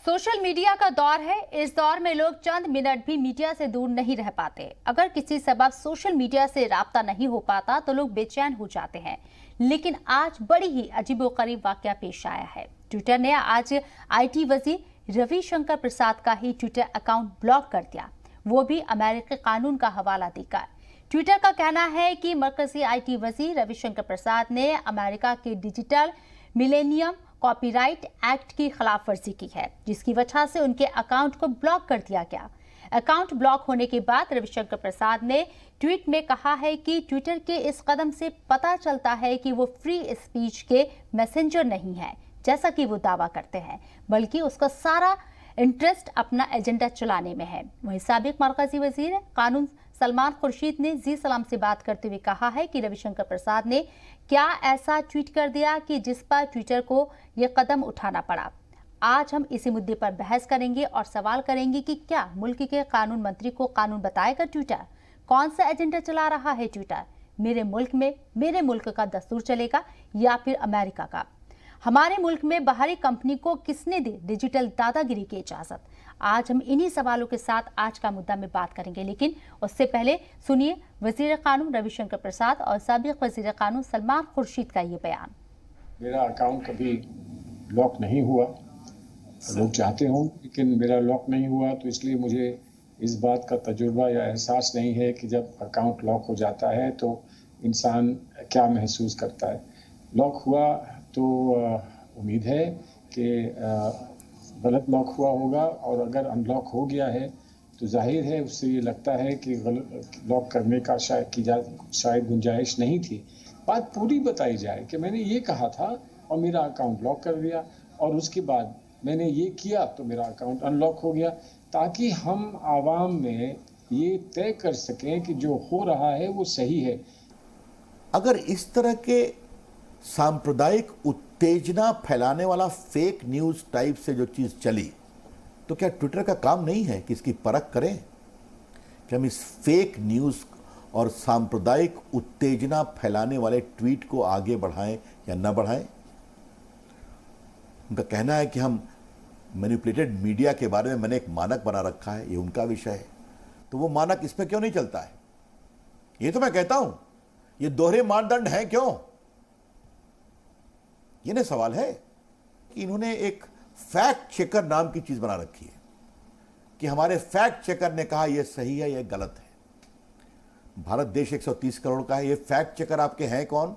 Social media का दौर है। इस दौर में लोग चंद मिनट भी मीडिया से दूर नहीं रह पाते। अगर किसी सबब सोशल मीडिया से राब्ता नहीं हो पाता तो लोग बेचैन हो जाते हैं। लेकिन आज बड़ी ही अजीबोगरीब वाकया पेश आया है। ट्विटर ने आज आईटी वजीर रविशंकर प्रसाद का ही ट्विटर अकाउंट ब्लॉक कर दिया, वो भी अमेरिकी कानून का हवाला देकर। ट्विटर का कहना है कि मरकजी आईटी वजीर रविशंकर प्रसाद ने अमेरिका के डिजिटल मिलेनियम कॉपीराइट एक्ट की खिलाफ वर्जी की है, जिसकी वजह से उनके अकाउंट को ब्लॉक कर दिया गया। अकाउंट ब्लॉक होने के बाद रविशंकर प्रसाद ने ट्वीट में कहा है कि ट्विटर के इस कदम से पता चलता है कि वो फ्री स्पीच के मैसेंजर नहीं है, जैसा कि वो दावा करते हैं, बल्कि उसका सारा इंटरेस्ट अपना एजेंडा चलाने में है। वहीं साबिक मरकजी वजीर कानून सलमान खुर्शीद ने जी सलाम से बात करते हुए कहा है कि रविशंकर प्रसाद ने क्या ऐसा ट्वीट कर दिया कि जिस पर ट्विटर को यह कदम उठाना पड़ा। आज हम इसी मुद्दे पर बहस करेंगे और सवाल करेंगे कि क्या मुल्क के कानून मंत्री को कानून बताएगा ट्विटर, कौन सा एजेंडा चला रहा है ट्विटर, मेरे मुल्क में मेरे मुल्क का दस्तूर चलेगा या फिर अमेरिका का। हमारे मुल्क में बाहरी कंपनी को किसने दी डिजिटल दादागिरी की इजाजत। आज हम इन्हीं सवालों के साथ आज का मुद्दा में बात करेंगे, लेकिन उससे पहले सुनिए वजीर कानून रविशंकर प्रसाद और साबिक वजीर कानून सलमान खुर्शीद का ये बयान। मेरा अकाउंट कभी लॉक नहीं हुआ, लोग चाहते हों लेकिन मेरा लॉक नहीं हुआ, तो इसलिए मुझे इस बात का तजुर्बा या एहसास नहीं है कि जब अकाउंट लॉक हो जाता है तो इंसान क्या महसूस करता है। लॉक हुआ तो उम्मीद है कि गलत लॉक हुआ होगा, और अगर अनलॉक हो गया है तो जाहिर है उससे ये लगता है कि लॉक करने का शायद गुंजाइश नहीं थी। बात पूरी बताई जाए कि मैंने ये कहा था और मेरा अकाउंट लॉक कर दिया, और उसके बाद मैंने ये किया तो मेरा अकाउंट अनलॉक हो गया, ताकि हम आवाम में ये तय कर सकें कि जो हो रहा है वो सही है। अगर इस तरह के सांप्रदायिक उत्तेजना फैलाने वाला फेक न्यूज़ टाइप से जो चीज़ चली, तो क्या ट्विटर का काम नहीं है कि इसकी परख करें कि हम इस फेक न्यूज़ और सांप्रदायिक उत्तेजना फैलाने वाले ट्वीट को आगे बढ़ाएं या न बढ़ाएं। उनका कहना है कि हम मैनिपुलेटेड मीडिया के बारे में मैंने एक मानक बना रखा है, ये उनका विषय है, तो वो मानक इस पर क्यों नहीं चलता है? ये तो मैं कहता हूं, ये दोहरे मानदंड हैं क्यों? ये ना सवाल है कि इन्होंने एक फैक्ट चेकर नाम की चीज बना रखी है कि हमारे फैक्ट चेकर ने कहा यह सही है, यह गलत है। भारत देश 130 करोड़ का है, ये फैक्ट चेकर आपके हैं कौन?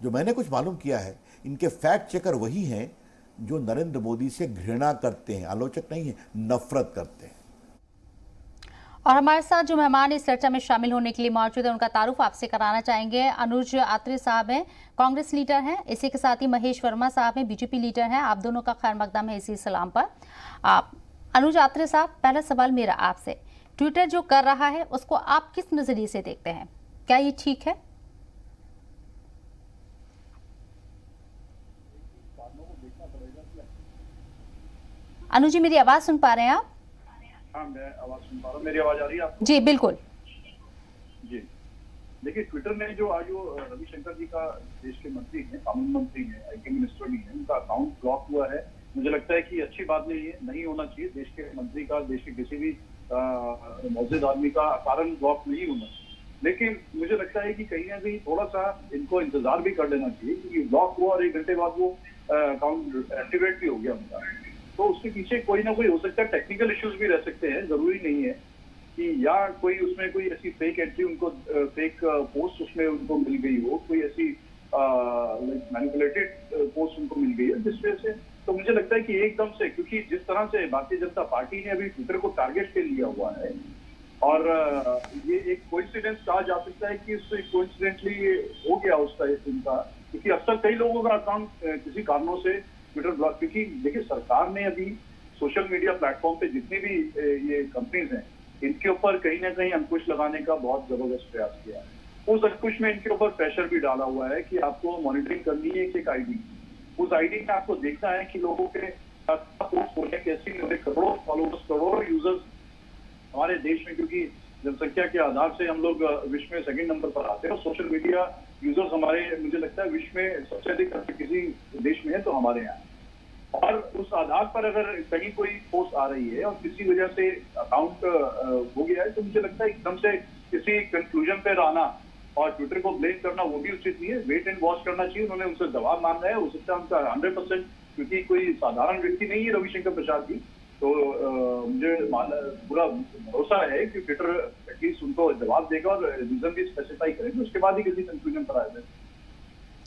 जो मैंने कुछ मालूम किया है, इनके फैक्ट चेकर वही हैं जो नरेंद्र मोदी से घृणा करते हैं, आलोचक नहीं है, नफरत करते हैं। और हमारे साथ जो मेहमान इस चर्चा में शामिल होने के लिए मौजूद है, उनका तारुफ आपसे कराना चाहेंगे। अनुज आत्रे साहब हैं, कांग्रेस लीडर हैं। इसी के साथ ही महेश वर्मा साहब हैं, बीजेपी लीडर हैं। आप दोनों का खैर मकदम है इसी सलाम पर। आप अनुज आत्रे साहब, पहला सवाल मेरा आपसे, ट्विटर जो कर रहा है उसको आप किस नजरिए से देखते हैं? क्या ये ठीक है? अनुज जी, मेरी आवाज सुन पा रहे हैं आप? हाँ, मैं आवाज सुन पा रहा हूँ। मेरी आवाज आ रही है आपको? जी बिल्कुल जी। देखिए, ट्विटर ने जो आज रविशंकर जी का, देश के मंत्री हैं, कानून मंत्री हैं, आईटी मिनिस्टर भी हैं, उनका अकाउंट ब्लॉक हुआ है। मुझे लगता है कि अच्छी बात नहीं होना चाहिए। देश के मंत्री का, देश के किसी भी मौजूद आदमी का कारण ब्लॉक नहीं होना चाहिए। लेकिन मुझे लगता है कि कहीं ना कहीं थोड़ा सा इनको इंतजार भी कर लेना चाहिए, क्योंकि ब्लॉक हुआ और 1 घंटे बाद वो अकाउंट एक्टिवेट भी हो गया उनका, तो उसके पीछे कोई ना कोई हो सकता है, टेक्निकल इश्यूज भी रह सकते हैं। जरूरी नहीं है कि या कोई उसमें कोई ऐसी फेक एंट्री उनको, फेक पोस्ट उसमें उनको मिल गई हो, कोई ऐसी मैनिपुलेटेड पोस्ट उनको मिल गई है जिस वजह से। तो मुझे लगता है कि एकदम से, क्योंकि जिस तरह से भारतीय जनता पार्टी ने अभी ट्विटर को टारगेट पे लिया हुआ है, और ये एक कोइंसिडेंस कहा जा सकता है कि उससे कोइंसिडेंटली हो गया उसका इनका, क्योंकि अक्सर कई लोगों का अकाउंट किसी कारणों से ट्विटर ब्लॉक, क्योंकि देखिए सरकार ने अभी सोशल मीडिया प्लेटफॉर्म पे जितनी भी ये कंपनीज हैं, इनके ऊपर कहीं ना कहीं अंकुश लगाने का बहुत जबरदस्त प्रयास किया है। उस अंकुश में इनके ऊपर प्रेशर भी डाला हुआ है कि आपको मॉनिटरिंग करनी है एक आईडी, उस आईडी में आपको देखना है कि लोगों के पोस्ट हो रहे कैसी नहीं हो रहे। करोड़ों फॉलोअर्स, करोड़ों यूजर्स हमारे देश में, क्योंकि जनसंख्या के आधार से हम लोग विश्व में 2nd नंबर पर आते हैं, और सोशल मीडिया यूजर्स हमारे, मुझे लगता है विश्व में सबसे अधिक किसी देश में है तो हमारे यहाँ। और उस आधार पर अगर कहीं कोई पोस्ट आ रही है और किसी वजह से अकाउंट हो गया है, तो मुझे लगता है एकदम से किसी कंक्लूजन पे आना और ट्विटर को ब्लेम करना वो भी उचित नहीं है। वेट एंड वॉच करना चाहिए। उन्होंने उनसे जवाब मांगा है, हो सकता है उनका 100%, क्योंकि कोई साधारण व्यक्ति नहीं है रविशंकर प्रसाद जी, तो मुझे पूरा भरोसा है कि ट्विटर एटलीस्ट उनको जवाब देगा और रीजन भी स्पेसिफाई करेगा, उसके बाद ही किसी कंक्लूजन पर आएगा।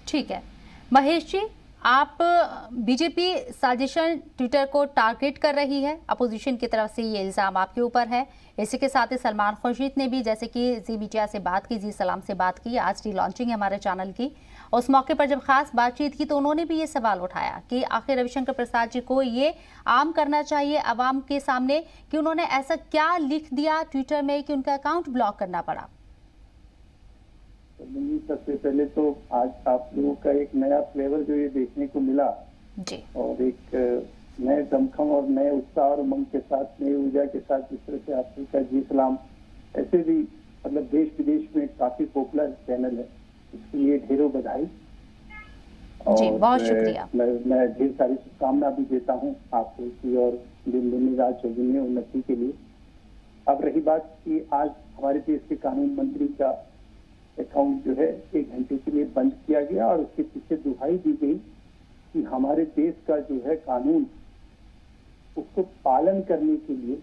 ठीक है महेश जी, आप बीजेपी साजिशन ट्विटर को टारगेट कर रही है, अपोजिशन की तरफ से ये इल्जाम आपके ऊपर है। इसी के साथ ही सलमान खुर्शीद ने भी जैसे कि जी मीडिया से बात की, जी सलाम से बात की, आज री लॉन्चिंग है हमारे चैनल की, उस मौके पर जब खास बातचीत की तो उन्होंने भी ये सवाल उठाया कि आखिर रविशंकर प्रसाद जी को ये आम करना चाहिए आवाम के सामने कि उन्होंने ऐसा क्या लिख दिया ट्विटर में कि उनका अकाउंट ब्लॉक करना पड़ा। सबसे पहले तो आज आप लोगों का एक नया फ्लेवर जो ये देखने को मिला जी, और एक नए दमखम और नए उत्साह और उमंग के साथ, नई ऊर्जा के साथ जिस तरह से आप लोगों का जी सलाम ऐसे भी मतलब देश विदेश में काफी पॉपुलर चैनल है, इसके लिए ढेरों बधाई। जी बहुत शुक्रिया। मैं ढेर सारी शुभकामना भी देता हूँ आपको की और दिन दिन राज चौधरी में उन्नति के लिए। अब रही बात कि आज हमारे देश के कानून मंत्री का अकाउंट जो है 1 घंटे के लिए बंद किया गया और उसके पीछे दुहाई दी गई कि हमारे देश का जो है कानून, उसको पालन करने के लिए,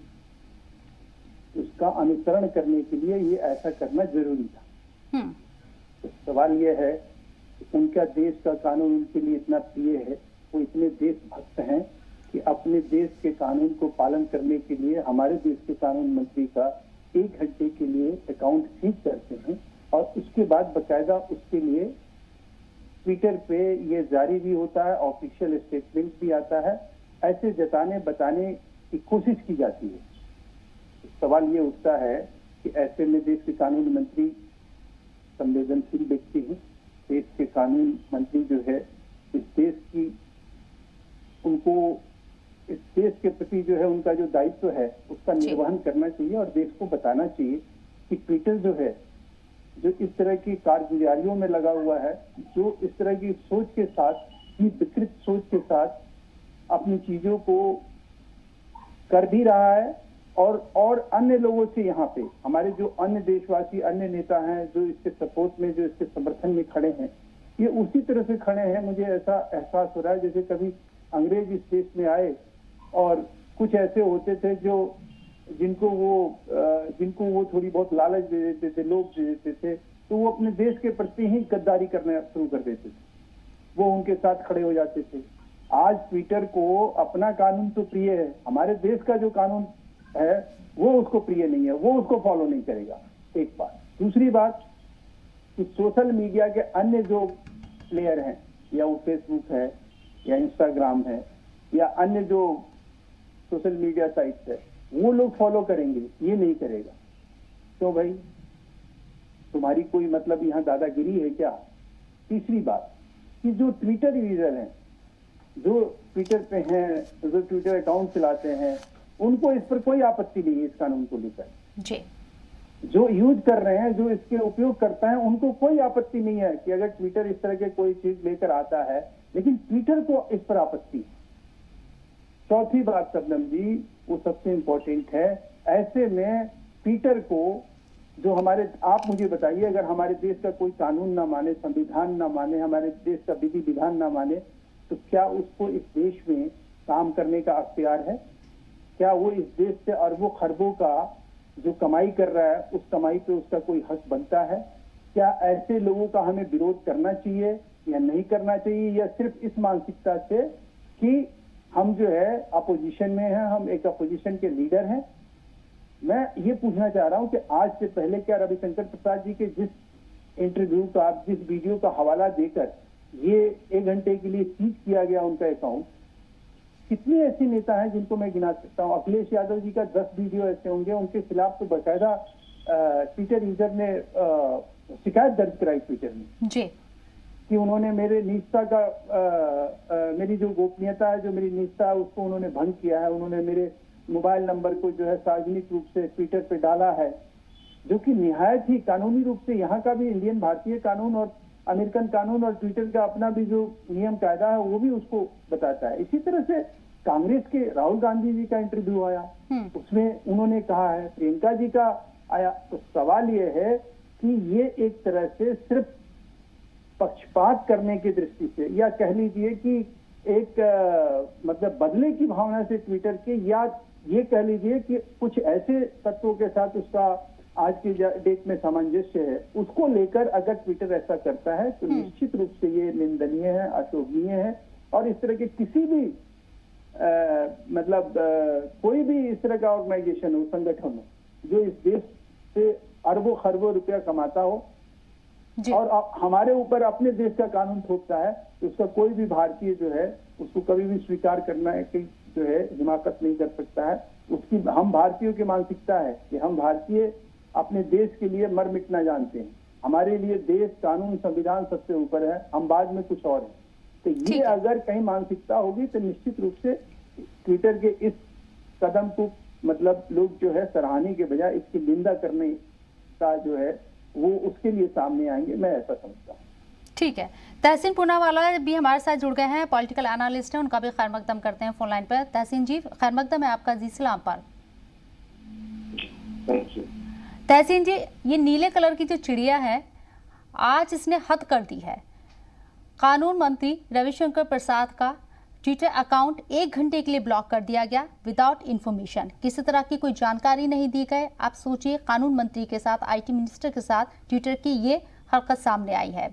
उसका अनुसरण करने के लिए ये ऐसा करना जरूरी था। तो सवाल ये है कि उनका देश का कानून उनके लिए इतना प्रिय है, वो इतने देशभक्त हैं कि अपने देश के कानून को पालन करने के लिए हमारे देश के कानून मंत्री का 1 घंटे के लिए अकाउंट सीज करते हैं और उसके बाद बकायदा उसके लिए ट्विटर पे ये जारी भी होता है, ऑफिशियल स्टेटमेंट भी आता है, ऐसे जताने बताने की कोशिश की जाती है। सवाल ये उठता है कि ऐसे में देश के कानून मंत्री संवेदनशील व्यक्ति हैं, देश के कानून मंत्री जो है इस देश की, उनको इस देश के प्रति जो है उनका जो दायित्व है उसका निर्वहन करना चाहिए और देश को बताना चाहिए कि ट्विटर जो है जो इस तरह की कारगुजारियों में लगा हुआ है, जो इस तरह की सोच के साथ, की विकृत सोच के साथ अपनी चीजों को कर भी रहा है और अन्य लोगों से यहाँ पे हमारे जो अन्य देशवासी, अन्य नेता हैं जो इसके सपोर्ट में, जो इसके समर्थन में खड़े हैं, ये उसी तरह से खड़े हैं। मुझे ऐसा एहसास हो रहा है जैसे कभी अंग्रेज इस देश में आए और कुछ ऐसे होते थे जो जिनको वो थोड़ी बहुत लालच दे देते थे, लोग दे देते थे, तो वो अपने देश के प्रति ही गद्दारी करना शुरू कर देते थे, वो उनके साथ खड़े हो जाते थे। आज ट्विटर को अपना कानून तो प्रिय है, हमारे देश का जो कानून है वो उसको प्रिय नहीं है, वो उसको फॉलो नहीं करेगा। एक बात। दूसरी बात कि सोशल मीडिया के अन्य जो प्लेयर हैं, या वो फेसबुक है या इंस्टाग्राम है या अन्य जो सोशल मीडिया साइट्स है, वो लोग फॉलो करेंगे, ये नहीं करेगा। क्यों भाई, तुम्हारी कोई मतलब यहाँ दादागिरी है क्या? तीसरी बात कि जो ट्विटर यूजर हैं, जो ट्विटर पे हैं, जो ट्विटर अकाउंट चलाते हैं, उनको इस पर कोई आपत्ति नहीं है इस कानून को लेकर जी। जो यूज कर रहे हैं, जो इसके उपयोग करता है, उनको कोई आपत्ति नहीं है कि अगर ट्विटर इस तरह के कोई चीज लेकर आता है, लेकिन ट्विटर को इस पर आपत्ति है। चौथी बात शबनम जी, वो सबसे इंपॉर्टेंट है, ऐसे में ट्विटर को जो हमारे, आप मुझे बताइए, अगर हमारे देश का कोई कानून ना माने, संविधान ना माने, हमारे देश का विधि विधान ना माने, तो क्या उसको इस देश में काम करने का अख्तियार है? क्या वो इस देश से अरबों खरबों का जो कमाई कर रहा है, उस कमाई पे उसका कोई हक बनता है? क्या ऐसे लोगों का हमें विरोध करना चाहिए या नहीं करना चाहिए, या सिर्फ इस मानसिकता से कि हम जो है अपोजिशन में हैं, हम एक अपोजिशन के लीडर हैं? मैं ये पूछना चाह रहा हूं कि आज से पहले क्या रविशंकर प्रसाद जी के जिस इंटरव्यू का, जिस वीडियो का हवाला देकर ये 1 घंटे के लिए सीज किया गया उनका अकाउंट, कितने ऐसे नेता हैं जिनको मैं गिना सकता हूँ? अखिलेश यादव जी का 10 वीडियो ऐसे होंगे, उनके खिलाफ तो बाकायदा ट्विटर यूजर ने शिकायत दर्ज कराई ट्विटर में जी, कि उन्होंने मेरे निजता का, मेरी जो गोपनीयता है, जो मेरी निजता है, उसको उन्होंने भंग किया है। उन्होंने मेरे मोबाइल नंबर को जो है सार्वजनिक रूप से ट्विटर पे डाला है, जो कि निहायत ही कानूनी रूप से यहाँ का भी इंडियन भारतीय कानून और अमेरिकन कानून और ट्विटर का अपना भी जो नियम कायदा है वो भी उसको बताता है। इसी तरह से कांग्रेस के राहुल गांधी जी का इंटरव्यू आया, उसमें उन्होंने कहा है, प्रियंका जी का आया, तो सवाल ये है कि ये एक तरह से सिर्फ पक्षपात करने की दृष्टि से, या कह लीजिए कि एक मतलब बदले की भावना से ट्विटर के, या ये कह लीजिए कि कुछ ऐसे तत्वों के साथ उसका आज की डेट में सामंजस्य है, उसको लेकर अगर ट्विटर ऐसा करता है तो निश्चित रूप से ये निंदनीय है, अशोभनीय है। और इस तरह के किसी भी कोई भी इस तरह का ऑर्गेनाइजेशन हो, संगठन हो, जो इस देश से अरबों खरबों रुपया कमाता हो और हमारे ऊपर अपने देश का कानून थोपता है, तो उसका कोई भी भारतीय जो है उसको कभी भी स्वीकार करना है कि जो है हिमाकत नहीं कर सकता है। उसकी हम भारतीयों की मानसिकता है कि हम भारतीय अपने देश के लिए मर मिटना जानते हैं। हमारे लिए देश, कानून, संविधान सबसे ऊपर है, हम बाद में कुछ और हैं। तो ये अगर कहीं मानसिकता होगी तो निश्चित रूप से ट्विटर के इस कदम को मतलब लोग जो है सराहने के बजाय इसकी निंदा करने का जो है वो उसके लिए सामने आएंगे, मैं ऐसा समझता हूँ। ठीक है, तहसीन पूनावाला भी हमारे साथ जुड़ गए हैं, पॉलिटिकल एनालिस्ट हैं, उनका भी खैर मकदम करते हैं फोन लाइन पर। तहसीन जी, खैर मकदम है आपका जी सलाम पर। तहसीन जी, ये नीले कलर की जो चिड़िया है आज इसने हद कर दी है। कानून मंत्री रविशंकर प्रसाद का ट्विटर अकाउंट 1 घंटे के लिए ब्लॉक कर दिया गया विदाउट इन्फॉर्मेशन, किसी तरह की कोई जानकारी नहीं दी गई। आप सोचिए, कानून मंत्री के साथ, आईटी मिनिस्टर के साथ ट्विटर की ये हरकत सामने आई है।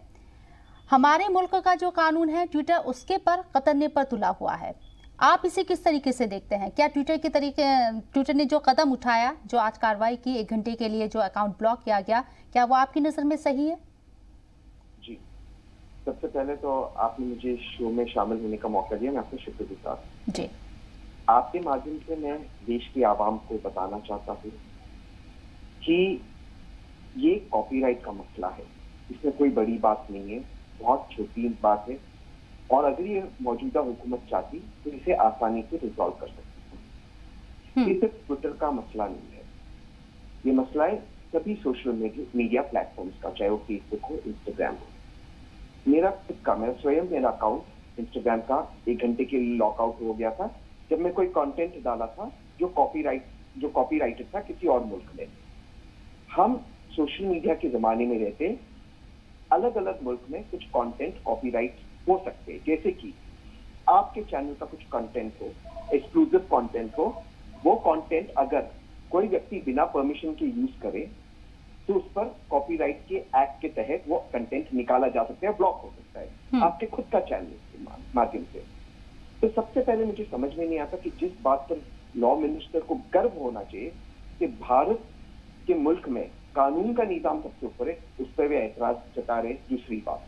हमारे मुल्क का जो कानून है ट्विटर उसके पर कतरने पर तुला हुआ है। आप इसे किस तरीके से देखते हैं? क्या ट्विटर ने जो कदम उठाया, जो आज कार्रवाई की, 1 घंटे के लिए जो अकाउंट ब्लॉक किया गया, क्या वो आपकी नजर में सही है? जी, सबसे पहले तो आपने मुझे शो में शामिल होने का मौका दिया, मैं आपका शुक्रगुजार जी। आपके माध्यम से मैं देश की आवाम को बताना चाहता हूँ कि ये कॉपीराइट का मसला है, इसमें कोई बड़ी बात नहीं है, बहुत छोटी बात है, और अगर ये मौजूदा हुकूमत चाहती तो इसे आसानी से रिजॉल्व कर सकती है। ये सिर्फ ट्विटर का मसला नहीं है, ये मसला है सभी सोशल मीडिया प्लेटफॉर्म्स का, चाहे वो फेसबुक हो, इंस्टाग्राम हो। मेरा स्वयं मेरा अकाउंट इंस्टाग्राम का 1 घंटे के लिए लॉकआउट हो गया था जब मैं कोई कंटेंट डाला था जो कॉपीराइटेड था किसी और मुल्क में। हम सोशल मीडिया के जमाने में रहते, अलग अलग मुल्क में कुछ कंटेंट कॉपीराइट हो सकते हैं, जैसे कि आपके चैनल का कुछ कंटेंट हो, एक्सक्लूसिव कंटेंट हो, वो कंटेंट अगर कोई व्यक्ति बिना परमिशन के यूज करे तो उस पर कॉपीराइट के एक्ट के तहत वो कंटेंट निकाला जा सकता है, ब्लॉक हो सकता है आपके खुद का चैनल के माध्यम से। तो सबसे पहले मुझे समझ में नहीं आता कि जिस बात पर लॉ मिनिस्टर को गर्व होना चाहिए कि भारत के मुल्क में कानून का निजाम सबसे ऊपर है, उस पर वे ऐतराज जता रहे। दूसरी बात,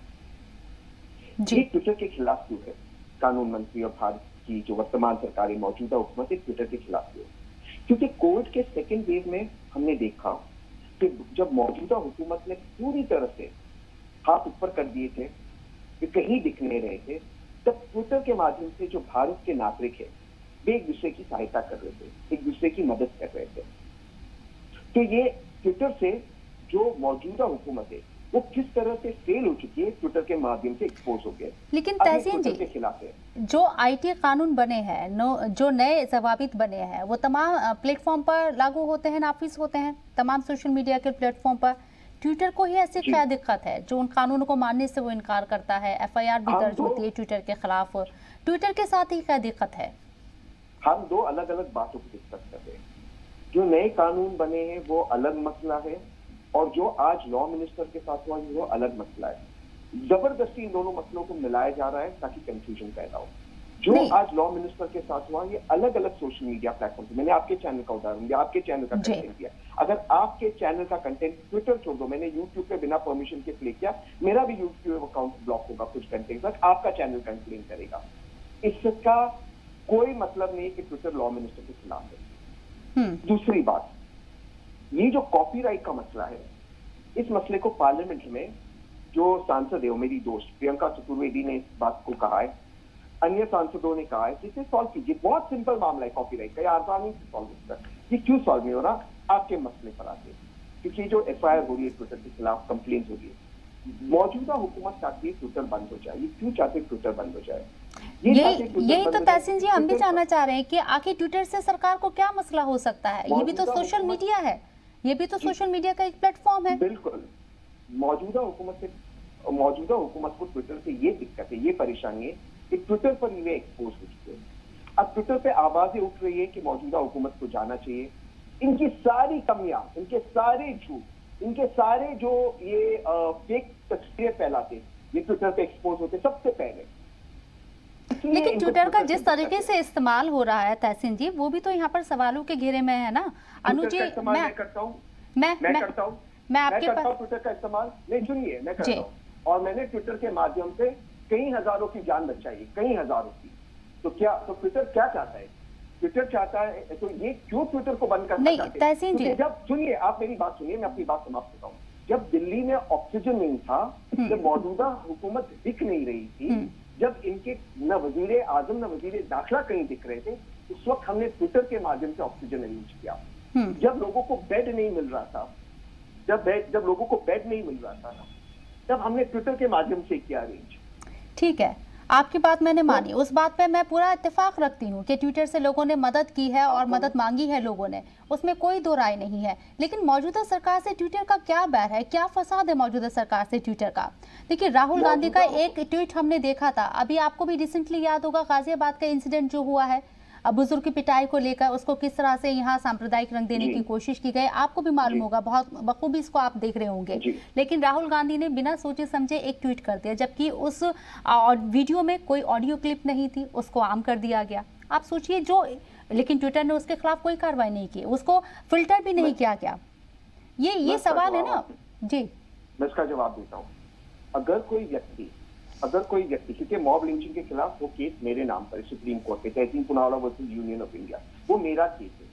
ये ट्विटर के खिलाफ क्यों है? कानून मंत्री और भारत की जो वर्तमान सरकार है, मौजूदा हुकूमत है, ट्विटर के खिलाफ क्यों? क्योंकि कोविड के सेकेंड वेव में हमने देखा कि जब मौजूदा हुकूमत ने पूरी तरह से हाथ ऊपर कर दिए थे, वे कहीं दिख नहीं रहे थे, तब ट्विटर के माध्यम से जो भारत के नागरिक है वे एक दूसरे की सहायता कर रहे थे, एक दूसरे की मदद कर रहे थे। तो ये ट्विटर से जो मौजूदा हुकूमत है वो किस तरह से फेल हो चुकी है, ट्विटर के माध्यम से एक्सपोज हो गया। लेकिन तहसीन जी, के खिलाफ है जो आईटी कानून बने हैं, जो नए जवाबित बने हैं, वो तमाम प्लेटफॉर्म पर लागू होते हैं, नाफिज होते हैं तमाम सोशल मीडिया के प्लेटफॉर्म पर। ट्विटर को ही ऐसी क्या दिक्कत है जो उन कानूनों को मानने से वो इनकार करता है? एफआईआर भी दर्ज होती है ट्विटर के खिलाफ, ट्विटर के साथ ही क्या दिक्कत है? हम दो अलग अलग बातों को डिस्कस कर रहे हैं। जो नए कानून बने हैं वो अलग मसला है, और जो आज लॉ मिनिस्टर के साथ हुआ वो अलग मसला है। जबरदस्ती इन दोनों मसलों को मिलाया जा रहा है ताकि कंफ्यूजन पैदा हो। जो आज लॉ मिनिस्टर के साथ हुआ ये अलग अलग सोशल मीडिया प्लेटफॉर्म, मैंने आपके चैनल का उदाहरण दिया, आपके चैनल का कंटेंट दिया। अगर आपके चैनल का कंटेंट, ट्विटर छोड़ दो, मैंने यूट्यूब पे बिना परमिशन के प्ले किया, मेरा भी यूट्यूब अकाउंट ब्लॉक होगा कुछ कंटेंट तक, आपका चैनल कंप्लेन करेगा। इसका कोई मतलब नहीं कि ट्विटर लॉ मिनिस्टर के खिलाफ है। दूसरी बात, ये जो कॉपीराइट का मसला है, इस मसले को पार्लियामेंट में जो सांसद है, मेरी दोस्त प्रियंका चतुर्वेदी ने इस बात को कहा है, अन्य सांसदों ने कहा है कि इसे सॉल्व कीजिए, बहुत सिंपल मामला है कॉपीराइट का, आसानी से सॉल्व होता है। ये क्यों सॉल्व नहीं हो रहा? आपके मसले पर आते, क्योंकि जो एफआईआर हो रही है ट्विटर के खिलाफ, कंप्लेंट हो रही है, मौजूदा हुकूमत चाहती है ट्विटर बंद हो जाए। ये क्यों चाहते हैं ट्विटर बंद हो जाए? यही तो तहसीन जी हम भी जानना चाह रहे हैं कि आखिर ट्विटर से सरकार को क्या मसला हो सकता है? ये भी तो सोशल मीडिया है, ये भी तो सोशल मीडिया का एक प्लेटफॉर्म है। बिल्कुल, मौजूदा हुकूमत को ट्विटर से ये दिक्कत है, ये परेशानी है कि ट्विटर पर ये एक्सपोज हो चुके हैं। अब ट्विटर पे आवाजें उठ रही है कि मौजूदा हुकूमत को जाना चाहिए। इनकी सारी कमियां, इनके सारे झूठ, इनके सारे जो ये फेक तस्वीरें फैलाते, ये ट्विटर पे एक्सपोज होते सबसे पहले। लेकिन ट्विटर का जिस तरीके से इस्तेमाल हो रहा है तहसीन जी, वो भी तो यहाँ पर सवालों के घेरे में है ना। अनुजी, मैं करता हूँ, मैं आपके पास ट्विटर का इस्तेमाल नहीं, सुनिए, मैं करता हूँ और मैंने ट्विटर के माध्यम से कई हजारों की जान बचाई, कई हजारों की। तो ट्विटर क्या चाहता है? ट्विटर चाहता है, तो ये क्यों ट्विटर को बंद करना चाहते हैं? नहीं तहसीन जी, जब सुनिए, आप मेरी बात सुनिए, मैं अपनी बात समाप्त करता हूँ। जब दिल्ली में ऑक्सीजन नहीं था, जब मौजूदा हुकूमत दिख नहीं रही थी, जब इनके न वजीर आजम न वजीर दाखिला कहीं दिख रहे थे, उस वक्त हमने ट्विटर के माध्यम से ऑक्सीजन अरेंज किया। जब लोगों को बेड नहीं मिल रहा था, जब लोगों को बेड नहीं मिल रहा था, तब हमने ट्विटर के माध्यम से किया अरेंज। ठीक है, आपकी बात मैंने मानी, उस बात पे मैं पूरा इत्तेफाक रखती हूँ कि ट्विटर से लोगों ने मदद की है और मदद मांगी है लोगों ने, उसमें कोई दो राय नहीं है। लेकिन मौजूदा सरकार से ट्विटर का क्या बैर है, क्या फसाद है मौजूदा सरकार से ट्विटर का? देखिए, राहुल गांधी का एक ट्वीट हमने देखा था, अभी आपको भी रिसेंटली याद होगा गाजियाबाद का इंसिडेंट जो हुआ है, बुजुर्ग की पिटाई को लेकर उसको किस तरह से यहाँ सांप्रदायिक रंग देने की कोशिश की गई, आपको भी मालूम होगा, बहुत बखूबी इसको आप देख रहे होंगे। लेकिन राहुल गांधी ने बिना सोचे समझे एक ट्वीट कर दिया, जबकि उस वीडियो में कोई ऑडियो क्लिप नहीं थी, उसको आम कर दिया गया। आप सोचिए, लेकिन ट्विटर ने उसके खिलाफ कोई कार्रवाई नहीं की, उसको फिल्टर भी नहीं किया गया। ये सवाल है ना जी। मैं इसका जवाब देता हूँ। अगर कोई व्यक्ति, क्योंकि मॉब लिंचिंग के खिलाफ वो केस मेरे नाम पर सुप्रीम कोर्ट पे, Tehseen Poonawalla versus Union of India, वो मेरा केस है।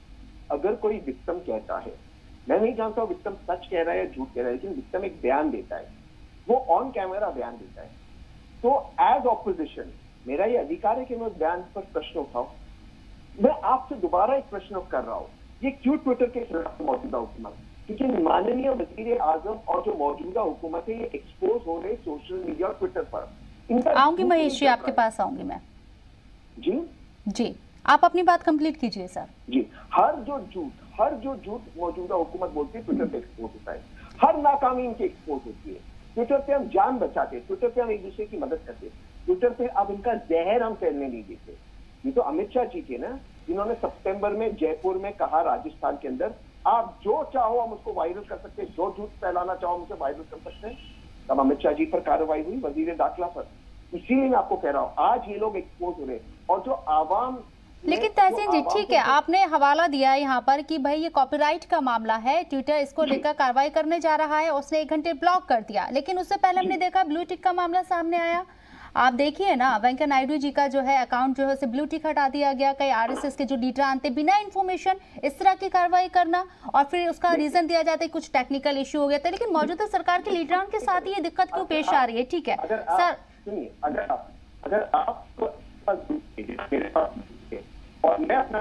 अगर कोई विक्टिम कहता है, मैं नहीं जानता हूँ विक्टिम सच कह रहा है या झूठ कह रहा है, लेकिन विक्टिम एक बयान देता है, वो ऑन कैमरा बयान देता है, तो एज ऑपोजिशन मेरा ये अधिकार है कि मैं उस बयान पर प्रश्न उठाऊं। मैं आपसे दोबारा एक प्रश्न कर रहा हूँ, ये क्यों ट्विटर के खिलाफ मौजूदा हुकूमत? क्योंकि माननीय वजीर आजम और जो मौजूदा हुकूमत है, ये एक्सपोज हो रहे सोशल मीडिया और ट्विटर पर। आऊंगी महेश जी, आपके पास आऊंगी मैं। जी, आप अपनी बात कंप्लीट कीजिए सर। जी, हर जो झूठ मौजूदा हुकूमत बोलती है, ट्विटर पे एक्सपोज होता है। हर नाकामी इनकी एक्सपोज होती है। ट्विटर पे हम जान बचाते, ट्विटर पे हम एक दूसरे की मदद करते, ट्विटर पे अब इनका जहर हम फैलने नहीं देते। ये तो अमित शाह जी थे ना, जिन्होंने सितंबर में जयपुर में कहा, राजस्थान के अंदर, आप जो चाहो हम उसको वायरल कर सकते हैं, जो झूठ फैलाना चाहो हम उसे वायरल कर सकते हैं। तब अमित शाह जी पर कार्रवाई हुई, वजीर दाखिला पर। इसीलिए मैं आपको कह रहा हूँ, आज ये लोग एक्सपोज हो रहे हैं। और जो आवाम, लेकिन तहसीन जी ठीक है, आपने हवाला दिया यहाँ पर कि भाई ये कॉपीराइट का मामला है, ट्विटर इसको लेकर कार्रवाई करने जा रहा है, उसने 1 घंटे ब्लॉक कर दिया। लेकिन उससे पहले हमने देखा ब्लू टिक का मामला सामने आया। आप देखिए ना, वेंकैया नायडू जी का जो है अकाउंट जो है उसे ब्लू टिक हटा दिया गया। कई आरएसएस के जो लीडर आते बिना इन्फॉर्मेशन इस तरह की कार्रवाई करना, और फिर उसका रीजन दिया जाता है कुछ टेक्निकल इश्यू हो गया था। लेकिन मौजूदा सरकार के लीडरों के साथ ये दिक्कत क्यों पेश आ रही है? ठीक है सर, सुनिए, अगर आप और मैं अपना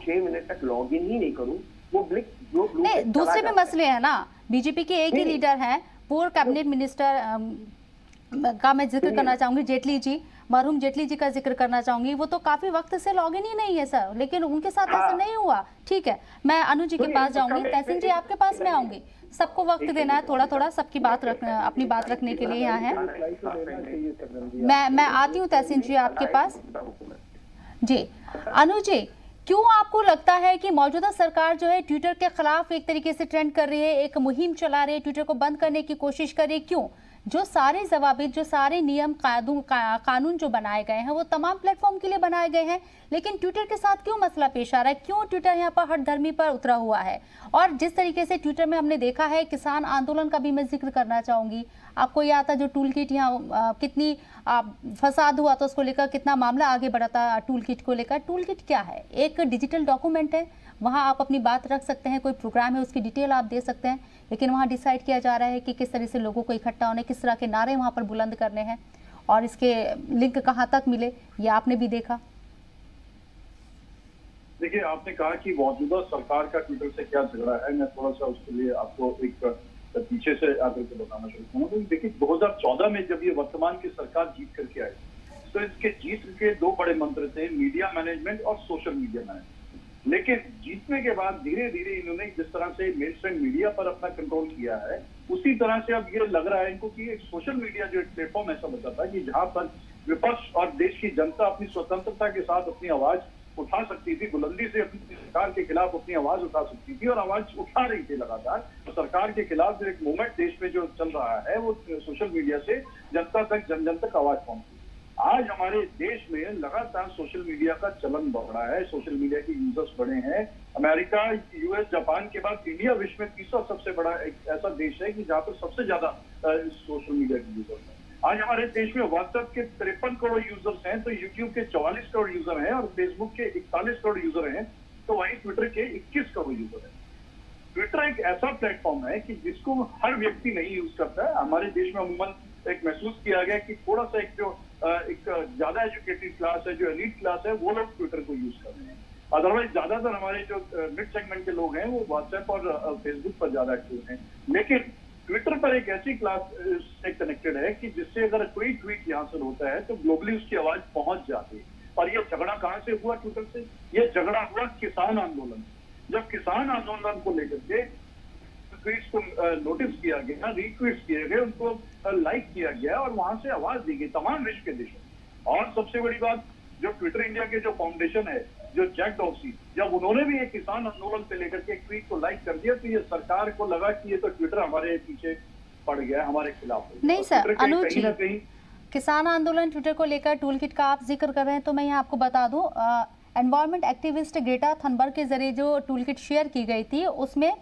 6 मिनट तक लॉग इन ही नहीं करूं, वो नहीं, दूसरे भी मसले हैं ना। बीजेपी के एक ही लीडर हैं, पूर्व कैबिनेट मिनिस्टर का मैं जिक्र करना चाहूंगी, जेटली जी, मरहूम जेटली जी का जिक्र करना चाहूंगी। वो तो काफी वक्त से लॉग इन ही नहीं है सर, लेकिन उनके साथ ऐसा नहीं हुआ। ठीक है, मैं अनु जी के पास जाऊंगी, तहसीन जी आपके पास में आऊंगी। सबको वक्त देना है, थोड़ा थोड़ा सबकी बात अपनी बात रखने के लिए यहाँ है। मैं आती हूँ तहसीन जी आपके पास। जी अनु जी, क्यों आपको लगता है कि मौजूदा सरकार जो है ट्विटर के खिलाफ एक तरीके से ट्रेंड कर रही है, एक मुहिम चला रही है, ट्विटर को बंद करने की कोशिश कर रही है? क्यों? जो सारे जवाबित, जो सारे नियम कानून जो बनाए गए हैं वो तमाम प्लेटफॉर्म के लिए बनाए गए हैं, लेकिन ट्विटर के साथ क्यों मसला पेश आ रहा है? क्यों ट्विटर यहाँ पर हठधर्मी पर उतरा हुआ है? और जिस तरीके से ट्विटर में हमने देखा है, किसान आंदोलन का भी मैं जिक्र करना चाहूंगी। आपको याद था जो टूल किट यहाँ कितनी फसाद हुआ था, उसको लेकर कितना मामला आगे बढ़ा था टूल किट को लेकर। टूल किट क्या है? एक डिजिटल डॉक्यूमेंट है, वहाँ आप अपनी बात रख सकते हैं, कोई प्रोग्राम है उसकी डिटेल आप दे सकते हैं, लेकिन वहाँ डिसाइड किया जा रहा है कि किस तरह से लोगों को इकट्ठा होने, किस तरह के नारे वहाँ पर बुलंद करने हैं, और इसके लिंक कहाँ तक मिले, ये आपने भी देखा। देखिए, आपने कहा कि मौजूदा सरकार का ट्विटर से क्या झगड़ा है। मैं थोड़ा सा उसके लिए आपको एक पीछे से आकर के बताना शुरू करूँगा। तो देखिए 2014 में जब ये वर्तमान की सरकार जीत करके आई तो इसके जीत के दो बड़े मंत्र थे, मीडिया मैनेजमेंट और सोशल मीडिया मैनेजमेंट। लेकिन जीतने के बाद धीरे धीरे इन्होंने जिस तरह से मेन स्ट्रीम मीडिया पर अपना कंट्रोल किया है, उसी तरह से अब ये लग रहा है इनको कि एक सोशल मीडिया जो एक प्लेटफॉर्म ऐसा बचा था कि जहां पर विपक्ष और देश की जनता अपनी स्वतंत्रता के साथ अपनी आवाज उठा सकती थी, बुलंदी से अपनी सरकार के खिलाफ अपनी आवाज उठा सकती थी और आवाज उठा रही थी लगातार। तो सरकार के खिलाफ जो एक मूवमेंट देश में जो चल रहा है वो सोशल मीडिया से जनता तक, जन जन तक आवाज पहुंची। आज हमारे देश में लगातार सोशल मीडिया का चलन बढ़ रहा है, सोशल मीडिया के यूजर्स बढ़े हैं। अमेरिका, यूएस, जापान के बाद इंडिया विश्व में तीसरा सबसे बड़ा एक ऐसा देश है कि जहां पर सबसे ज्यादा सोशल मीडिया के यूजर्स हैं। आज हमारे देश में व्हाट्सएप के 53 करोड़ यूजर्स हैं, तो यूट्यूब के 44 करोड़ यूजर हैं और फेसबुक के 41 करोड़ यूजर हैं, तो वहीं ट्विटर के 21 करोड़ यूजर हैं। ट्विटर एक ऐसा प्लेटफॉर्म है कि जिसको हर व्यक्ति नहीं यूज करता है। हमारे देश में अमूमन एक महसूस किया गया कि थोड़ा सा एक ज्यादा एजुकेटेड क्लास है, जो एलीट क्लास है, वो लोग ट्विटर को यूज कर रहे हैं। अदरवाइज ज्यादातर हमारे जो मिड सेगमेंट के लोग हैं वो व्हाट्सएप और फेसबुक पर ज्यादा एक्टिव हैं। लेकिन ट्विटर पर एक ऐसी क्लास से कनेक्टेड है कि जिससे अगर कोई ट्वीट यहाँ से होता है तो ग्लोबली उसकी आवाज पहुंच जाती है। और ये झगड़ा कहाँ से हुआ ट्विटर से? ये झगड़ा हुआ किसान आंदोलन। जब किसान आंदोलन को लेकर के ट्वीट्स को नोटिस किया गया, रीट्वीट्स किए गए, उनको लाइक किया गया और वहां से आवाज दी गई तमाम विश्व के देशों। और सबसे बड़ी बात, जो ट्विटर इंडिया के जो फाउंडेशन है, जो जैक डॉर्सी, जब उन्होंने भी एक किसान आंदोलन से लेकर के एक ट्वीट को लाइक कर दिया तो ये सरकार को लगा कि ये तो ट्विटर हमारे पीछे पड़ गया, हमारे खिलाफ। नहीं सर, अनुज जी, किसान आंदोलन ट्विटर को लेकर टूल किट का आप जिक्र कर रहे हैं, तो मैं यहाँ आपको बता दूं, एनवायरमेंट एक्टिविस्ट ग्रेटा थनबर्ग के जरिए जो टूल किट शेयर की गई थी उसमें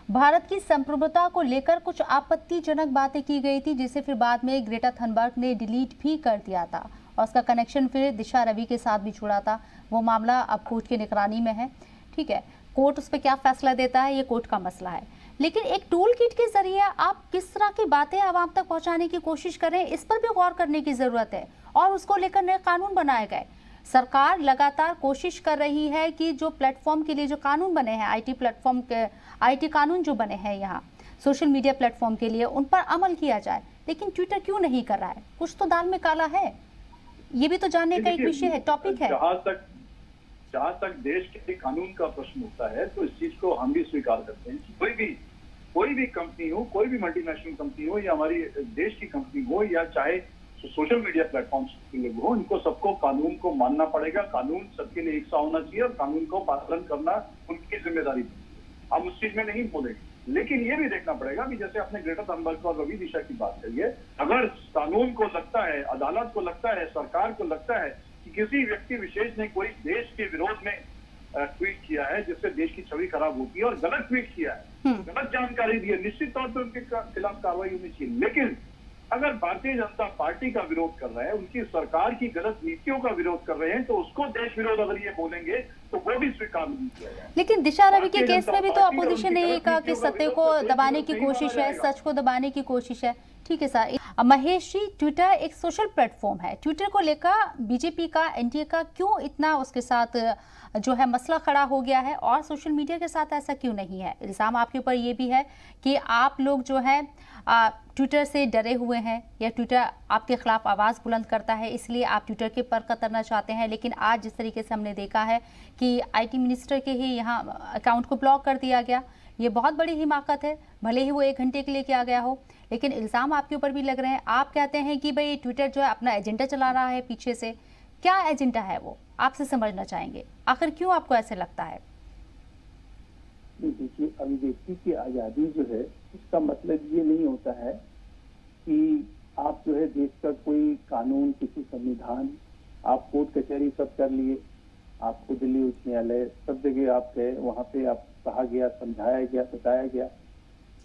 भारत की संप्रभुता को लेकर कुछ आपत्तिजनक बातें की गई थी, जिसे फिर बाद में ग्रेटा थनबर्ग ने डिलीट भी कर दिया था और उसका कनेक्शन फिर दिशा रवि के साथ भी जुड़ा था। वो मामला अब कोर्ट की निगरानी में है। ठीक है, कोर्ट उस पर क्या फैसला देता है ये कोर्ट का मसला है, लेकिन एक टूल किट के जरिए आप किस तरह की बातें आवाम तक पहुंचाने की कोशिश कर रहे हैं, इस पर भी गौर करने की जरूरत है। और उसको लेकर नए कानून बनाए गए। सरकार लगातार कोशिश कर रही है कि जो प्लेटफॉर्म के लिए जो कानून बने हैं, आईटी प्लेटफॉर्म के आईटी कानून जो बने हैं यहाँ सोशल मीडिया प्लेटफॉर्म के लिए, उन पर अमल किया जाए, लेकिन ट्विटर क्यों नहीं कर रहा है? कुछ तो दाल में काला है, ये भी तो जानने का एक विषय है, टॉपिक है। जहां तक देश के कानून का प्रश्न होता है तो इस चीज को हम भी स्वीकार करते हैं। कोई भी कंपनी हो, कोई भी मल्टीनेशनल कंपनी हो या हमारी देश की कंपनी हो या चाहे सोशल मीडिया प्लेटफॉर्म्स के लोग हो, इनको सबको कानून को मानना पड़ेगा। कानून सबके लिए एक सा होना चाहिए और कानून को पालन करना उनकी जिम्मेदारी है। हम उस चीज में नहीं बोलेंगे, लेकिन ये भी देखना पड़ेगा कि जैसे आपने ग्रेटा थनबर्ग और रवि दिशा की बात कही है, अगर कानून को लगता है, अदालत को लगता है, सरकार को लगता है कि किसी व्यक्ति विशेष ने कोई देश के विरोध में ट्वीट किया है जिससे देश की छवि खराब होती है और गलत ट्वीट किया है, गलत जानकारी दी है, निश्चित तौर पर उनके खिलाफ कार्रवाई होनी चाहिए। लेकिन अगर भारतीय जनता पार्टी का विरोध कर रहे हैं, उनकी सरकार की गलत नीतियों का विरोध कर रहे हैं, तो उसको देश विरोध अगर ये बोलेंगे तो वो भी स्वीकार नहीं किया जाए। लेकिन दिशा रवि के केस में भी तो अपोजिशन ने ये कहा कि सत्य को दबाने की कोशिश है, सच को दबाने की कोशिश है। ठीक है सर, महेश जी, ट्विटर एक सोशल प्लेटफॉर्म है, ट्विटर को लेकर बीजेपी का, एनडीए का क्यों इतना उसके साथ जो है मसला खड़ा हो गया है और सोशल मीडिया के साथ ऐसा क्यों नहीं है? इल्जाम आपके ऊपर ये भी है कि आप लोग जो है ट्विटर से डरे हुए हैं या ट्विटर आपके खिलाफ आवाज़ बुलंद करता है, इसलिए आप ट्विटर के पर कतरना चाहते हैं। लेकिन आज जिस तरीके से हमने देखा है कि आईटी मिनिस्टर के ही यहाँ अकाउंट को ब्लॉक कर दिया गया, ये बहुत बड़ी हिमाकत है, भले ही वो 1 घंटे के लिए किया गया हो, लेकिन इल्ज़ाम आपके ऊपर भी लग रहे हैं। आप कहते हैं कि भाई ट्विटर जो है अपना एजेंडा चला रहा है पीछे से, क्या एजेंडा है वो आपसे समझना चाहेंगे, आखिर क्यों आपको ऐसे लगता है? देखिए, अभिव्यक्ति की आज़ादी जो है उसका मतलब ये नहीं होता है कि आप जो है देश का कोई कानून, किसी संविधान, आप कोर्ट कचहरी सब कर लिए, आपको दिल्ली उच्च न्यायालय सब जगह आप गए, वहां पे आप कहा गया, समझाया गया, बताया गया,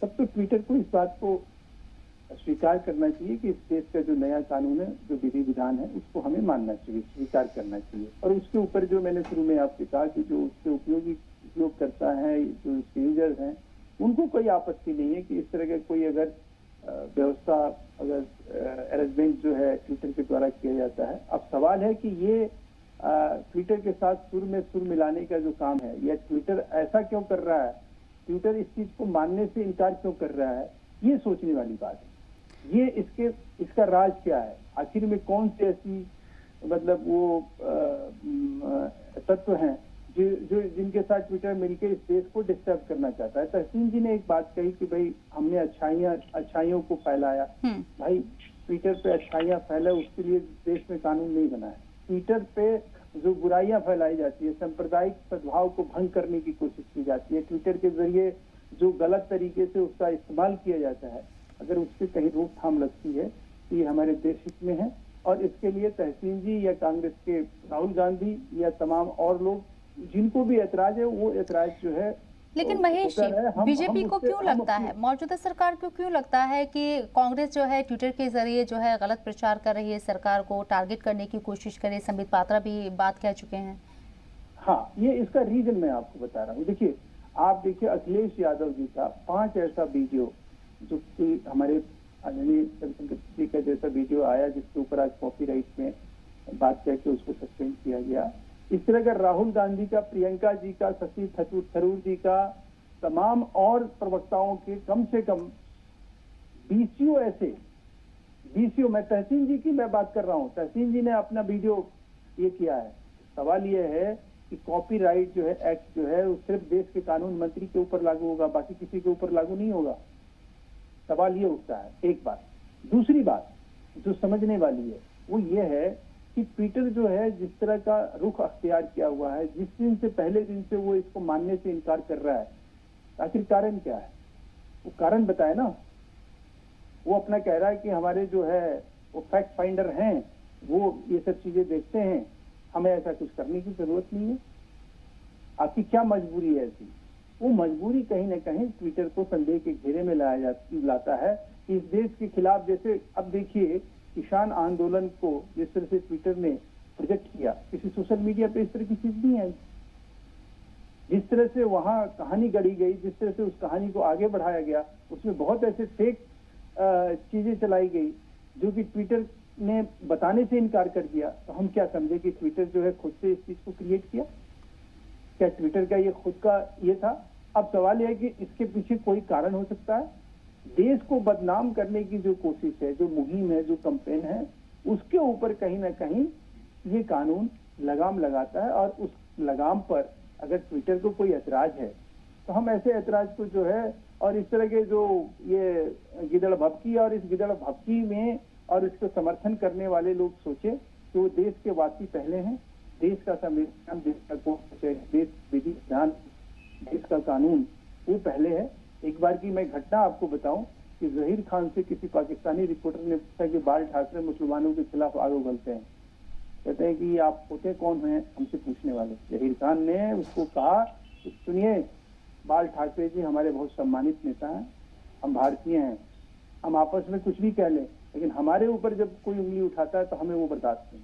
तब तो ट्विटर को इस बात को स्वीकार करना चाहिए कि इस देश का जो नया कानून है, जो विधि विधान है, उसको हमें मानना चाहिए, स्वीकार करना चाहिए। और उसके ऊपर जो मैंने शुरू में आपसे कहा कि जो उसके उपयोग करता है, जो उसके यूजर्स हैं, उनको कोई आपत्ति नहीं है कि इस तरह का कोई अगर व्यवस्था, अगर अरेंजमेंट जो है ट्विटर के द्वारा किया जाता है। अब सवाल है कि ये ट्विटर के साथ सुर में सुर मिलाने का जो काम है, या ट्विटर ऐसा क्यों कर रहा है, ट्विटर इस चीज को मानने से इनकार क्यों कर रहा है ये सोचने वाली बात है। ये इसका राज क्या है, आखिर में कौन से ऐसी मतलब वो तत्व हैं जो जिनके साथ ट्विटर मिलकर इस देश को डिस्टर्ब करना चाहता है। तहसीन जी ने एक बात कही कि भाई हमने अच्छाइयों को फैलाया। भाई ट्विटर पे अच्छाइयाँ फैला, उसके लिए देश में कानून नहीं बना है। ट्विटर पे जो बुराइयां फैलाई जाती है, सांप्रदायिक सद्भाव को भंग करने की कोशिश की जाती है, ट्विटर के जरिए जो गलत तरीके से उसका इस्तेमाल किया जाता है, अगर उससे कहीं रोकथाम लगती है तो ये हमारे देश हित में है। और इसके लिए तहसीन जी या कांग्रेस के राहुल गांधी या तमाम और लोग जिनको भी ऐतराज है, वो ऐतराज जो है। लेकिन महेश जी, बीजेपी को क्यों लगता है, मौजूदा सरकार को क्यों लगता है कि कांग्रेस जो है ट्विटर के जरिए जो है गलत प्रचार कर रही है, सरकार को टारगेट करने की कोशिश कर रही है? संबित पात्रा भी बात कह चुके हैं। हाँ, ये इसका रीजन मैं आपको बता रहा हूँ। देखिए, आप देखिए अखिलेश यादव जी का 5 ऐसा वीडियो जो कि हमारे आदरणीय रविशंकर जी का जैसा वीडियो आया जिसके ऊपर आज कॉपीराइट में बात करके उसको सस्पेंड किया गया। इस तरह का राहुल गांधी का, प्रियंका जी का, शशि थरूर जी का, तमाम और प्रवक्ताओं के कम से कम 20 ऐसे 20, मैं तहसीन जी की मैं बात कर रहा हूँ, तहसीन जी ने अपना वीडियो ये किया है। सवाल ये है कि कॉपीराइट जो है एक्ट जो है वो सिर्फ देश के कानून मंत्री के ऊपर लागू होगा, बाकी किसी के ऊपर लागू नहीं होगा। सवाल ये उठता है, एक बात। दूसरी बात जो समझने वाली है वो ये है कि ट्विटर जो है जिस तरह का रुख अख्तियार किया हुआ है, जिस दिन से पहले दिन से वो इसको मानने से इनकार कर रहा है, आखिर कारण क्या है? वो कारण बताए ना। वो अपना कह रहा है कि हमारे जो है वो फैक्ट फाइंडर हैं, वो ये सब चीजें देखते हैं, हमें ऐसा कुछ करने की जरूरत नहीं है। आपकी क्या मजबूरी है ऐसी? वो मजबूरी कहीं ना कहीं ट्विटर को संदेह के घेरे में लाता है कि इस देश के खिलाफ, जैसे अब देखिए किसान आंदोलन को जिस तरह से ट्विटर ने प्रोजेक्ट किया, किसी सोशल मीडिया पे इस तरह की चीज नहीं आई। जिस तरह से वहां कहानी गढ़ी गई, जिस तरह से उस कहानी को आगे बढ़ाया गया, उसमें बहुत ऐसे फेक चीजें चलाई गई जो कि ट्विटर ने बताने से इनकार कर दिया। तो हम क्या समझे कि ट्विटर जो है खुद से इस चीज को क्रिएट किया? क्या ट्विटर का ये खुद का ये था? अब सवाल यह है कि इसके पीछे कोई कारण हो सकता है। देश को बदनाम करने की जो कोशिश है, जो मुहिम है, जो कैंपेन है, उसके ऊपर कहीं ना कहीं ये कानून लगाम लगाता है। और उस लगाम पर अगर ट्विटर को कोई ऐतराज है तो हम ऐसे ऐतराज को जो है, और इस तरह के जो ये गिदड़ भभकी, और इस गिदड़ भभकी में और इसको समर्थन करने वाले लोग सोचे कि वो देश के वासी पहले हैं, देश का संविधान, देश का कोड, देश विधि विधान, देश का कानून वो पहले है। एक बार की मैं घटना आपको बताऊं कि जहीर खान से किसी पाकिस्तानी रिपोर्टर ने पूछा कि बाल ठाकरे मुसलमानों के खिलाफ आग उगलते हैं, कहते हैं कि आप होते कौन हैं हमसे पूछने वाले। जहीर खान ने उसको कहा कि सुनिए बाल ठाकरे जी हमारे बहुत सम्मानित नेता हैं, हम भारतीय हैं, हम आपस में कुछ भी कह लें, लेकिन हमारे ऊपर जब कोई उंगली उठाता है तो हमें वो बर्दाश्त नहीं।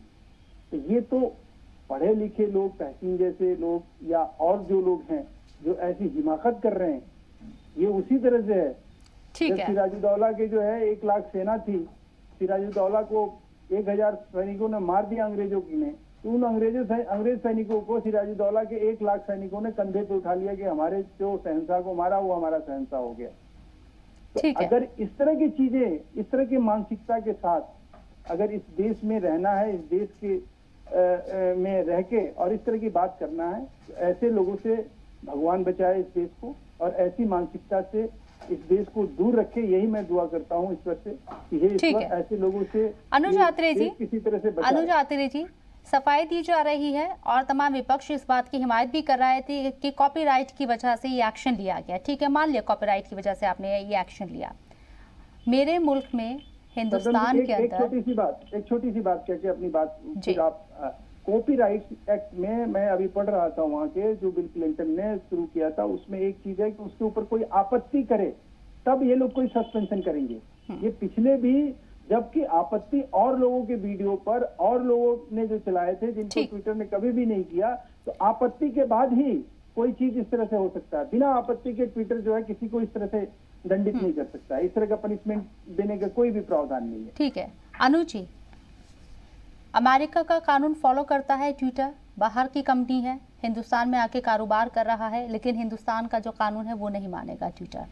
तो ये तो पढ़े लिखे लोग, तहसीन जैसे लोग या और जो लोग हैं जो ऐसी हिमाकत कर रहे हैं, ये उसी तरह से है। ठीक है। सिराजुद्दौला के जो है 1 लाख सेना थी, सिराजुद्दौला को 1000 सैनिकों ने मार दिया अंग्रेजों की ने, तो उन अंग्रेज सैनिकों को सिराजुद्दौला के 1 लाख सैनिकों ने कंधे पे उठा लिया कि हमारे जो शहंशाह को मारा वो हमारा शहंशाह हो गया। तो अगर इस तरह की चीजें, इस तरह की मानसिकता के साथ अगर इस देश में रहना है, इस देश के में रह के और इस तरह की बात करना है, तो ऐसे लोगों से भगवान बचाए इस देश को, और ऐसी मानसिकता से इस देश को दूर रखे। यही मैं दुआ करता हूँ ईश्वर से कि हे ईश्वर ऐसे लोगों से अनुज आत्रे जी, किसी तरह से बचाए। अनुज आत्रे जी, सफाई दी जा रही है और तमाम विपक्ष इस बात की हिमायत भी कर रहे थे कि कॉपीराइट की वजह से ये एक्शन लिया गया। ठीक है, मान लिया कॉपीराइट की वजह से आपने ये एक्शन लिया। मेरे मुल्क में, हिंदुस्तान के अंदर एक छोटी सी बात कहकर अपनी बात फिर आप, कॉपीराइट एक्ट में मैं अभी पढ़ रहा था वहाँ के जो बिल क्लिंटन ने शुरू किया था, उसमें एक चीज है कि उसके ऊपर कोई आपत्ति करे तब ये लोग कोई सस्पेंशन करेंगे। ये पिछले भी जबकि आपत्ति और लोगों के वीडियो पर और लोगों ने जो चलाए थे जिनको ट्विटर ने कभी भी नहीं किया, तो आपत्ति के बाद ही कोई चीज इस तरह से हो सकता है। बिना आपत्ति के ट्विटर जो है किसी को इस तरह से दंडित नहीं कर सकता। इस तरह का पनिशमेंट देने का कोई भी प्रावधान नहीं है। ठीक है अनुज जी, अमेरिका का कानून फॉलो करता है ट्विटर, बाहर की कंपनी है, हिंदुस्तान में आके कारोबार कर रहा है, लेकिन हिंदुस्तान का जो कानून है वो नहीं मानेगा ट्विटर।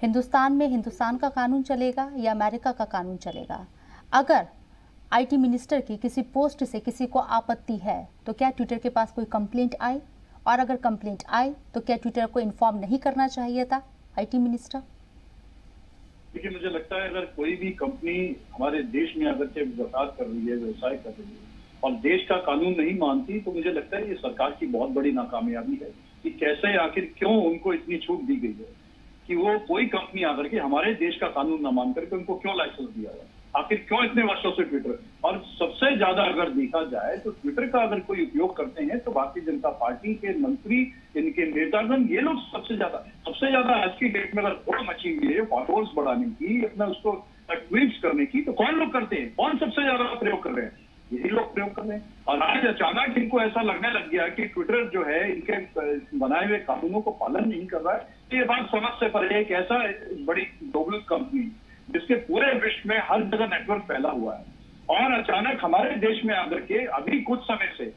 हिंदुस्तान में हिंदुस्तान का कानून चलेगा या अमेरिका का कानून चलेगा? अगर आईटी मिनिस्टर की किसी पोस्ट से किसी को आपत्ति है तो क्या ट्विटर के पास कोई कंप्लेंट आई? और अगर कंप्लेंट आई तो क्या ट्विटर को इन्फॉर्म नहीं करना चाहिए था आईटी मिनिस्टर? देखिए, मुझे लगता है अगर कोई भी कंपनी हमारे देश में अगर के व्यापार कर रही है, व्यवसाय कर रही है और देश का कानून नहीं मानती, तो मुझे लगता है ये सरकार की बहुत बड़ी नाकामयाबी है कि कैसे आखिर क्यों उनको इतनी छूट दी गई है कि वो कोई कंपनी आकर के हमारे देश का कानून न मान करके उनको क्यों लाइसेंस दिया है, आखिर क्यों इतने वर्षों से ट्विटर। और सबसे ज्यादा अगर देखा जाए तो ट्विटर का अगर कोई उपयोग करते हैं तो भारतीय जनता पार्टी के मंत्री, इनके नेतागण, ये लोग सबसे ज्यादा आज की डेट में अगर होड़ मची हुई है फॉलोअर्स बढ़ाने की, अपना उसको ट्वीट्स करने की, तो कौन लोग करते हैं? कौन सबसे ज्यादा प्रयोग कर रहे हैं? यही लोग प्रयोग कर रहे हैं। और आज अचानक इनको ऐसा लगने लग गया कि ट्विटर जो है इनके बनाए हुए कानूनों को पालन नहीं कर रहा है। तो ये बात समझ से परे है कि ऐसा बड़ी ग्लोबल कंपनी जिसके पूरे विश्व में हर जगह नेटवर्क फैला हुआ है और अचानक हमारे देश में आकर के अभी कुछ समय से,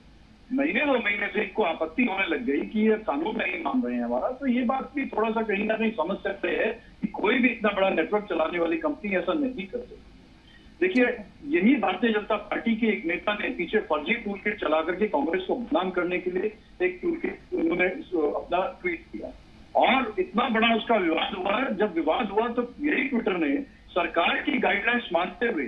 महीने 2 महीने से इनको आपत्ति होने लग गई कि ये कानून नहीं मान रहे हैं हमारा, तो ये बात भी थोड़ा सा कहीं ना कहीं समझ सकते हैं कि कोई भी इतना बड़ा नेटवर्क चलाने वाली कंपनी ऐसा नहीं कर सकती। देखिए, यही भारतीय जनता पार्टी के एक नेता ने पीछे फर्जी टूल किट चला करके कांग्रेस को बदनाम करने के लिए एक टूल किट उन्होंने अपना ट्वीट किया और इतना बड़ा उसका विवाद हुआ। जब विवाद हुआ तो यही ट्विटर ने सरकार की गाइडलाइंस मानते हुए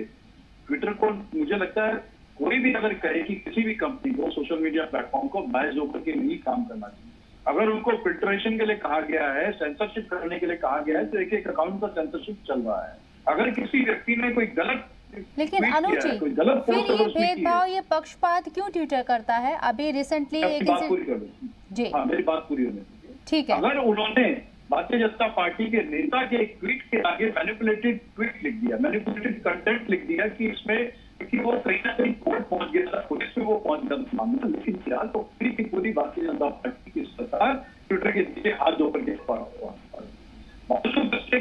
ट्विटर को, मुझे लगता है कोई भी अगर कहे कि किसी भी कंपनी को सोशल मीडिया प्लेटफॉर्म को बायस होकर के नहीं काम करना चाहिए, अगर उनको फिल्ट्रेशन के लिए कहा गया है, सेंसरशिप करने के लिए कहा गया है, तो एक एक अकाउंट का सेंसरशिप चल रहा है। अगर किसी व्यक्ति ने कोई गलत, लेकिन अनुज जी, फिर ये भेदभाव, ये पक्षपात क्यों ट्विटर करता है? अभी रिसेंटली एक बात पूरी कर लो जी, हाँ मेरी बात पूरी होने दीजिए, ठीक है। अगर उन्होंने भारतीय जनता पार्टी के नेता के एक ट्वीट के आगे मैनिपुलेटेड ट्वीट लिख दिया, मैनिपुलेटेड कंटेंट लिख दिया कि इसमें, क्योंकि वो कहीं ना कहीं कोर्ट पहुंच गया था, पुलिस में वो पहुंच गया था मामला, लेकिन क्या तो पूरी भारतीय जनता पार्टी की सरकार ट्विटर के नीचे हाथ धोकर के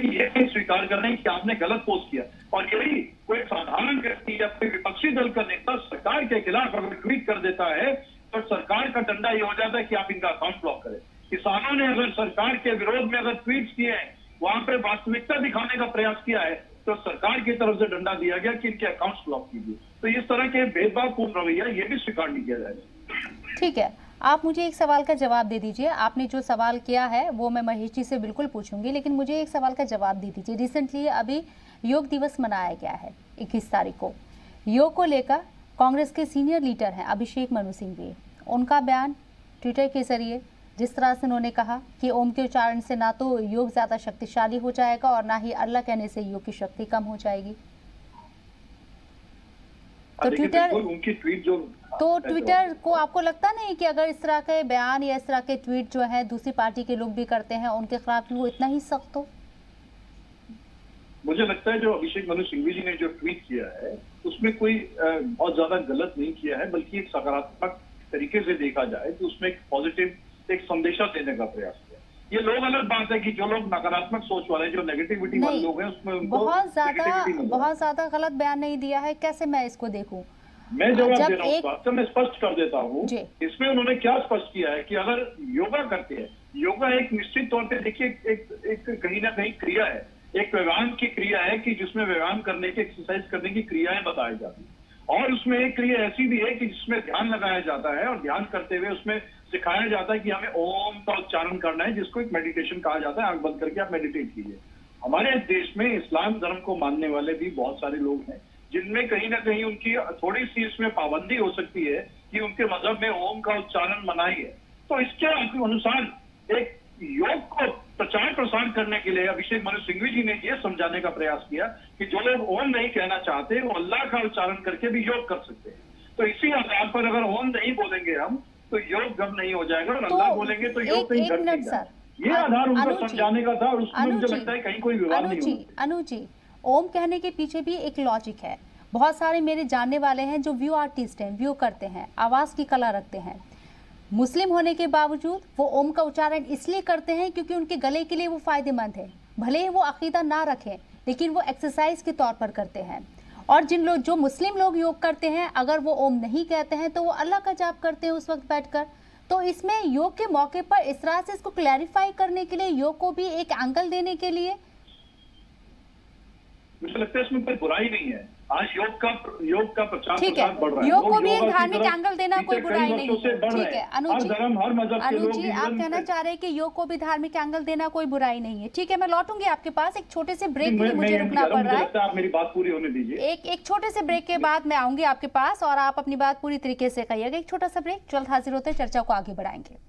ये नहीं स्वीकार कर रहे हैं कि आपने गलत पोस्ट किया। और यही कोई साधारण व्यक्ति या कोई विपक्षी दल का नेता सरकार के खिलाफ अगर ट्वीट कर देता है तो सरकार का डंडा ये हो जाता है कि आप इनका अकाउंट ब्लॉक करें। किसानों ने अगर सरकार के विरोध में अगर ट्वीट किए हैं, वहां पे वास्तविकता दिखाने का प्रयास किया है, तो सरकार की तरफ से डंडा दिया गया कि इनके अकाउंट्स ब्लॉक कीजिए। तो इस तरह के भेदभावपूर्ण रवैया ये भी स्वीकार नहीं किया जाएगा। ठीक है, आप मुझे एक सवाल का जवाब दे दीजिए। आपने जो सवाल किया है वो मैं महेश जी से बिल्कुल पूछूंगी, लेकिन मुझे एक सवाल का जवाब दे दीजिए। रिसेंटली अभी योग दिवस मनाया गया है 21 तारीख को। योग को लेकर कांग्रेस के सीनियर लीडर हैं अभिषेक मनु सिंघवी, उनका बयान ट्विटर के जरिए जिस तरह से उन्होंने कहा कि ओम के उच्चारण से ना तो योग ज़्यादा शक्तिशाली हो जाएगा और ना ही अल्लाह कहने से योग की शक्ति कम हो जाएगी। तो ट्विटर को आपको लगता नहीं कि अगर इस तरह के बयान या इस तरह के ट्वीट जो है दूसरी पार्टी के लोग भी करते हैं, उनके खिलाफ वो इतना ही सख्त हो? मुझे लगता है जो अभिषेक मनु सिंघवी जी ने जो ट्वीट किया है उसमें कोई बहुत ज्यादा गलत नहीं किया है, बल्कि एक सकारात्मक तरीके से देखा जाए तो उसमें एक पॉजिटिव एक संदेशा देने का प्रयास किया। ये लोग अलग बात है कि जो लोग नकारात्मक सोच वाले, जो नेगेटिविटी वाले लोग हैं, उसमें उनको बहुत ज्यादा गलत बयान नहीं दिया है। कैसे मैं इसको देखूं? मैं जवाब दे रहा हूँ, बात मैं स्पष्ट कर देता हूँ। इसमें उन्होंने क्या स्पष्ट किया है कि अगर योगा करते हैं, योगा एक निश्चित तौर पे देखिए एक कहीं ना कहीं क्रिया है, एक व्यायाम की क्रिया है कि जिसमें व्यायाम करने की, एक्सरसाइज करने की क्रियाएं बताई जाती है। और उसमें एक क्रिया ऐसी भी है कि जिसमें ध्यान लगाया जाता है और ध्यान करते हुए उसमें सिखाया जाता है कि हमें ओम का उच्चारण करना है, जिसको एक मेडिटेशन कहा जाता है। आंख बंद करके आप मेडिटेट कीजिए। हमारे देश में इस्लाम धर्म को मानने वाले भी बहुत सारे लोग हैं जिनमें कहीं ना कहीं उनकी थोड़ी सी इसमें पाबंदी हो सकती है कि उनके मजहब में ओम का उच्चारण मनाही है। तो इसके अनुसार एक योग को प्रचार प्रसार करने के लिए अभिषेक मनु सिंघवी जी ने यह समझाने का प्रयास किया कि जो लोग ओम नहीं कहना चाहते वो अल्लाह का उच्चारण करके भी योग कर सकते हैं। तो इसी आधार पर अगर ओम नहीं बोलेंगे हम तो योग गम नहीं हो जाएगा, और अल्लाह बोलेंगे तो योग कहीं घट नहीं जाएगा। ये आधार उनको समझाने का था और उसमें मुझे लगता है कहीं कोई विवाद नहीं होगा। अनुज जी, ओम कहने के पीछे भी एक लॉजिक है। बहुत सारे मेरे जानने वाले हैं जो व्यू आर्टिस्ट हैं, व्यू करते हैं, आवाज़ की कला रखते हैं। मुस्लिम होने के बावजूद वो ओम का उच्चारण इसलिए करते हैं क्योंकि उनके गले के लिए वो फायदेमंद है। भले ही वो अकीदा ना रखें, लेकिन वो एक्सरसाइज के तौर पर करते हैं। और जो मुस्लिम लोग योग करते हैं, अगर वो ओम नहीं कहते हैं तो वो अल्लाह का जाप करते हैं उस वक्त बैठकर। तो इसमें योग के मौके पर इस तरह से इसको क्लैरिफाई करने के लिए, योग को भी एक एंगल देने के लिए मुझे लगता है इसमें कोई बुराई नहीं है। आज योग का प्रचार ठीक है, प्रसार बढ़ रहा है। योग को भी एक योगा की धार्मिक तरफ एंगल देना कोई पिछले बुराई कई नहीं वर्षों से है। बढ़ रहे ठीक है हैं। अनुज हर जी, धर्म, हर मजहब के अनुज लोग जी आप इवन कहना चाह रहे हैं कि योग को भी धार्मिक एंगल देना कोई बुराई नहीं है। ठीक है, मैं लौटूंगी आपके पास, एक छोटे से ब्रेक के लिए मुझे रुकना पड़ रहा है। आप मेरी बात पूरी होने दीजिए। एक छोटे से ब्रेक के बाद मैं आऊंगी आपके पास और आप अपनी बात पूरी तरीके से कहिएगा। एक छोटा सा ब्रेक, जल्द हाजिर होते हैं, चर्चा को आगे बढ़ाएंगे।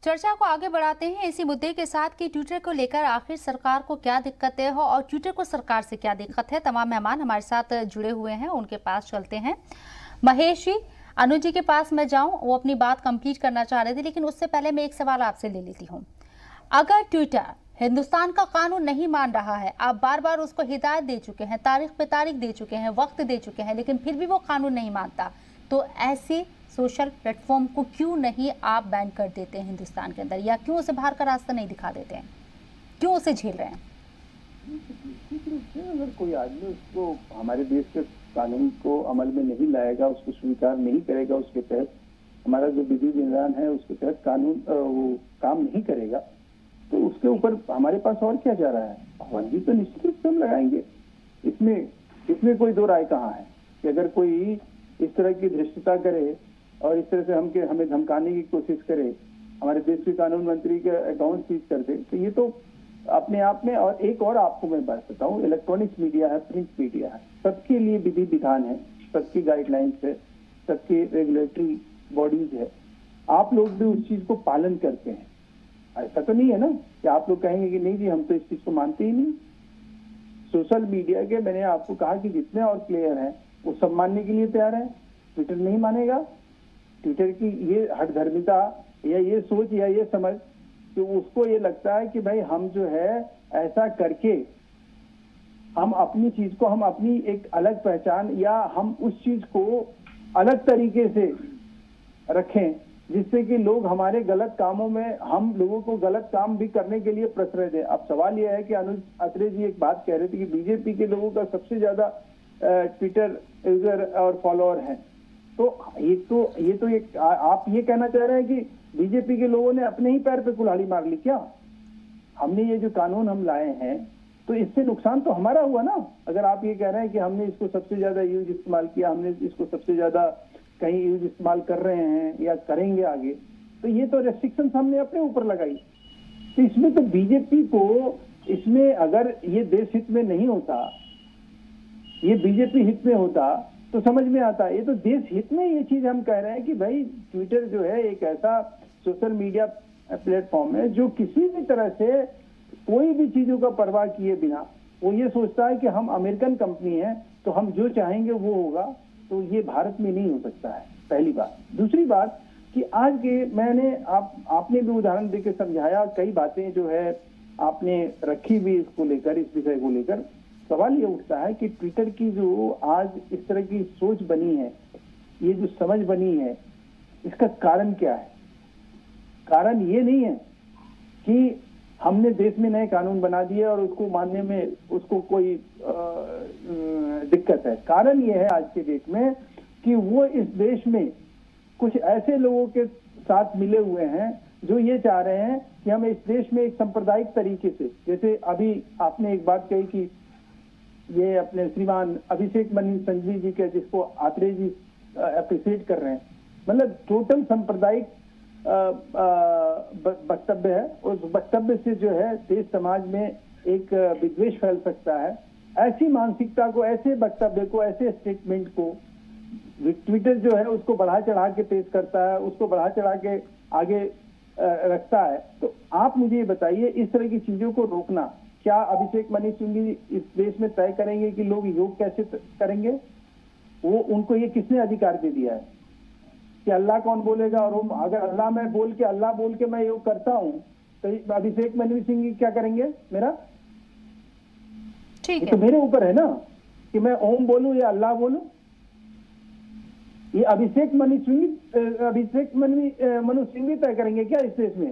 चर्चा को आगे बढ़ाते हैं इसी मुद्दे के साथ कि ट्विटर को लेकर आखिर सरकार को क्या दिक्कतें हो और ट्विटर को सरकार से क्या दिक्कत है। तमाम मेहमान हमारे साथ जुड़े हुए हैं, उनके पास चलते हैं। महेश जी, अनुज जी के पास मैं जाऊं, वो अपनी बात कंप्लीट करना चाह रहे थे, लेकिन उससे पहले मैं एक सवाल आपसे ले लेती हूँ। अगर ट्विटर हिंदुस्तान का कानून नहीं मान रहा है, आप बार बार उसको हिदायत दे चुके हैं, तारीख पे तारीख दे चुके हैं, वक्त दे चुके हैं, लेकिन फिर भी वो कानून नहीं मानता, तो ऐसे सोशल प्लेटफॉर्म को क्यों नहीं आप बैन कर देते हैं हिंदुस्तान के अंदर, या क्यों उसे बाहर का रास्ता नहीं दिखा देते हैं, क्यों उसे झेल रहे हैं? अगर कोई आदमी उसको हमारे देश के कानून को अमल में नहीं लाएगा, उसको स्वीकार नहीं करेगा, उसके तहत हमारा जो विधि विधान है उसके तहत कानून वो काम नहीं करेगा, तो उसके ऊपर हमारे पास और क्या जा रहा है? पाबंदी तो निश्चित रूप से हम लगाएंगे। इसमें कोई दो राय कहाँ है कि अगर कोई इस तरह की धृष्टता करे और इस तरह से हमें धमकाने की कोशिश करे, हमारे देश के कानून मंत्री के अकाउंट सीज कर दे, तो ये तो अपने आप में। और एक और आपको मैं बात बताऊं, इलेक्ट्रॉनिक्स मीडिया है, प्रिंट मीडिया है, सबके लिए विधि विधान है, सबकी गाइडलाइंस है, सबकी रेगुलेटरी बॉडीज है। आप लोग भी उस चीज को पालन करते हैं। ऐसा तो नहीं है ना कि आप लोग कहेंगे कि नहीं जी हम तो इस चीज को मानते ही नहीं। सोशल मीडिया के मैंने आपको कहा कि जितने और प्लेयर हैं वो सब मानने के लिए तैयार है। ट्विटर नहीं मानेगा। ट्विटर की ये हठधर्मिता या ये सोच या ये समझ कि उसको ये लगता है कि भाई हम जो है ऐसा करके हम अपनी चीज को, हम अपनी एक अलग पहचान या हम उस चीज को अलग तरीके से रखें जिससे कि लोग हमारे गलत कामों में, हम लोगों को गलत काम भी करने के लिए प्रश्रय दें। अब सवाल यह है कि अनुज अत्रे जी एक बात कह रहे थे कि बीजेपी के लोगों का सबसे ज्यादा ट्विटर यूजर और फॉलोअर हैं, तो ये तो आप ये कहना चाह रहे हैं कि बीजेपी के लोगों ने अपने ही पैर पे कुल्हाड़ी मार ली क्या? हमने ये जो कानून हम लाए हैं तो इससे नुकसान तो हमारा हुआ ना। अगर आप ये कह रहे हैं कि हमने इसको सबसे ज्यादा यूज इस्तेमाल किया, हमने इसको सबसे ज्यादा कहीं यूज इस्तेमाल कर रहे हैं या करेंगे आगे, तो ये तो रेस्ट्रिक्शंस हमने अपने ऊपर लगाई। तो इसमें तो बीजेपी को, इसमें अगर ये देश हित में नहीं होता, ये बीजेपी हित में होता तो समझ में आता। ये तो देश हित में ये चीज हम कह रहे हैं कि भाई ट्विटर जो है एक ऐसा सोशल मीडिया प्लेटफॉर्म है जो किसी भी तरह से कोई भी चीजों का परवाह किए बिना वो ये सोचता है कि हम अमेरिकन कंपनी है तो हम जो चाहेंगे वो होगा, तो ये भारत में नहीं हो सकता है, पहली बात। दूसरी बात कि आज के मैंने आपने भी उदाहरण देकर समझाया, कई बातें जो है आपने रखी भी इसको लेकर, इस विषय को लेकर। सवाल ये उठता है कि ट्विटर की जो आज इस तरह की सोच बनी है, ये जो समझ बनी है, इसका कारण क्या है? कारण ये नहीं है कि हमने देश में नए कानून बना दिए और उसको मानने में उसको कोई दिक्कत है। कारण ये है आज के डेट में कि वो इस देश में कुछ ऐसे लोगों के साथ मिले हुए हैं जो ये चाह रहे हैं कि हम इस देश में एक सांप्रदायिक तरीके से, जैसे अभी आपने एक बात कही कि ये अपने श्रीमान अभिषेक मनु सिंघवी जी के, जिसको आत्रेय जी अप्रिशिएट कर रहे हैं, मतलब टोटल सांप्रदायिक वक्तव्य है। उस वक्तव्य से जो है देश समाज में एक विद्वेष फैल सकता है। ऐसी मानसिकता को, ऐसे वक्तव्य को, ऐसे स्टेटमेंट को ट्विटर जो है उसको बढ़ा चढ़ा के पेश करता है, उसको बढ़ा चढ़ा के आगे रखता है। तो आप मुझे ये बताइए, इस तरह की चीजों को रोकना, क्या अभिषेक मनु सिंघवी इस देश में तय करेंगे कि लोग योग कैसे करेंगे? वो उनको ये किसने अधिकार दे दिया है कि अल्लाह कौन बोलेगा? और अगर अल्लाह बोल के मैं योग करता हूँ तो अभिषेक मनु सिंघवी क्या करेंगे मेरा? ठीक है, तो मेरे ऊपर है ना कि मैं ओम बोलूं या अल्लाह बोलूं। ये अभिषेक मनु सिंघवी तय करेंगे क्या इस देश में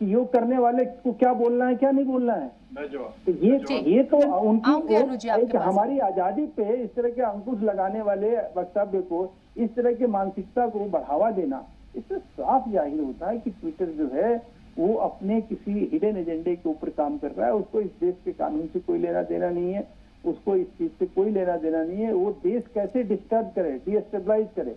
कि योग करने वाले को क्या बोलना है, क्या नहीं बोलना है? तो ये तो उनकी एक हमारी आजादी पे इस तरह के अंकुश लगाने वाले वक्तव्य को, इस तरह के मानसिकता को बढ़ावा देना, इससे साफ जाहिर होता है कि ट्विटर जो है वो अपने किसी हिडन एजेंडे के ऊपर काम कर रहा है। उसको इस देश के कानून से कोई लेना देना नहीं है, उसको इस चीज से कोई लेना देना नहीं है। वो देश कैसे डिस्टर्ब करे, डिस्टेबलाइज करे,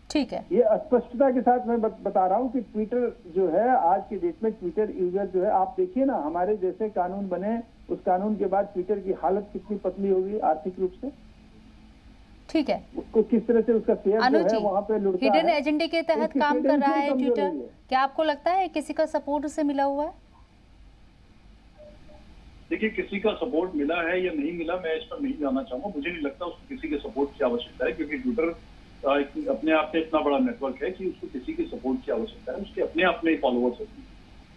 ठीक है, ये स्पष्टता के साथ मैं बता रहा हूँ कि ट्विटर जो है आज के डेट में, ट्विटर यूजर जो है, आप देखिए ना हमारे जैसे कानून बने, उस कानून के बाद ट्विटर की हालत कितनी पतली होगी आर्थिक रूप से। ठीक है, उसको किस तरह से उसका शेयर जो है वहाँ पे लुढ़का है। हिडन एजेंडे के तहत काम कर रहा है ट्विटर, क्या आपको लगता है किसी का सपोर्ट उसे मिला हुआ है? देखिए, किसी का सपोर्ट मिला है या नहीं मिला, मैं इस पर नहीं जाना चाहूंगा। मुझे नहीं लगता उसको किसी के सपोर्ट की आवश्यकता है, क्योंकि ट्विटर अपने आप में इतना बड़ा नेटवर्क है कि उसको किसी के सपोर्ट की आवश्यकता है। उसके अपने अपने फॉलोअर्स होते हैं।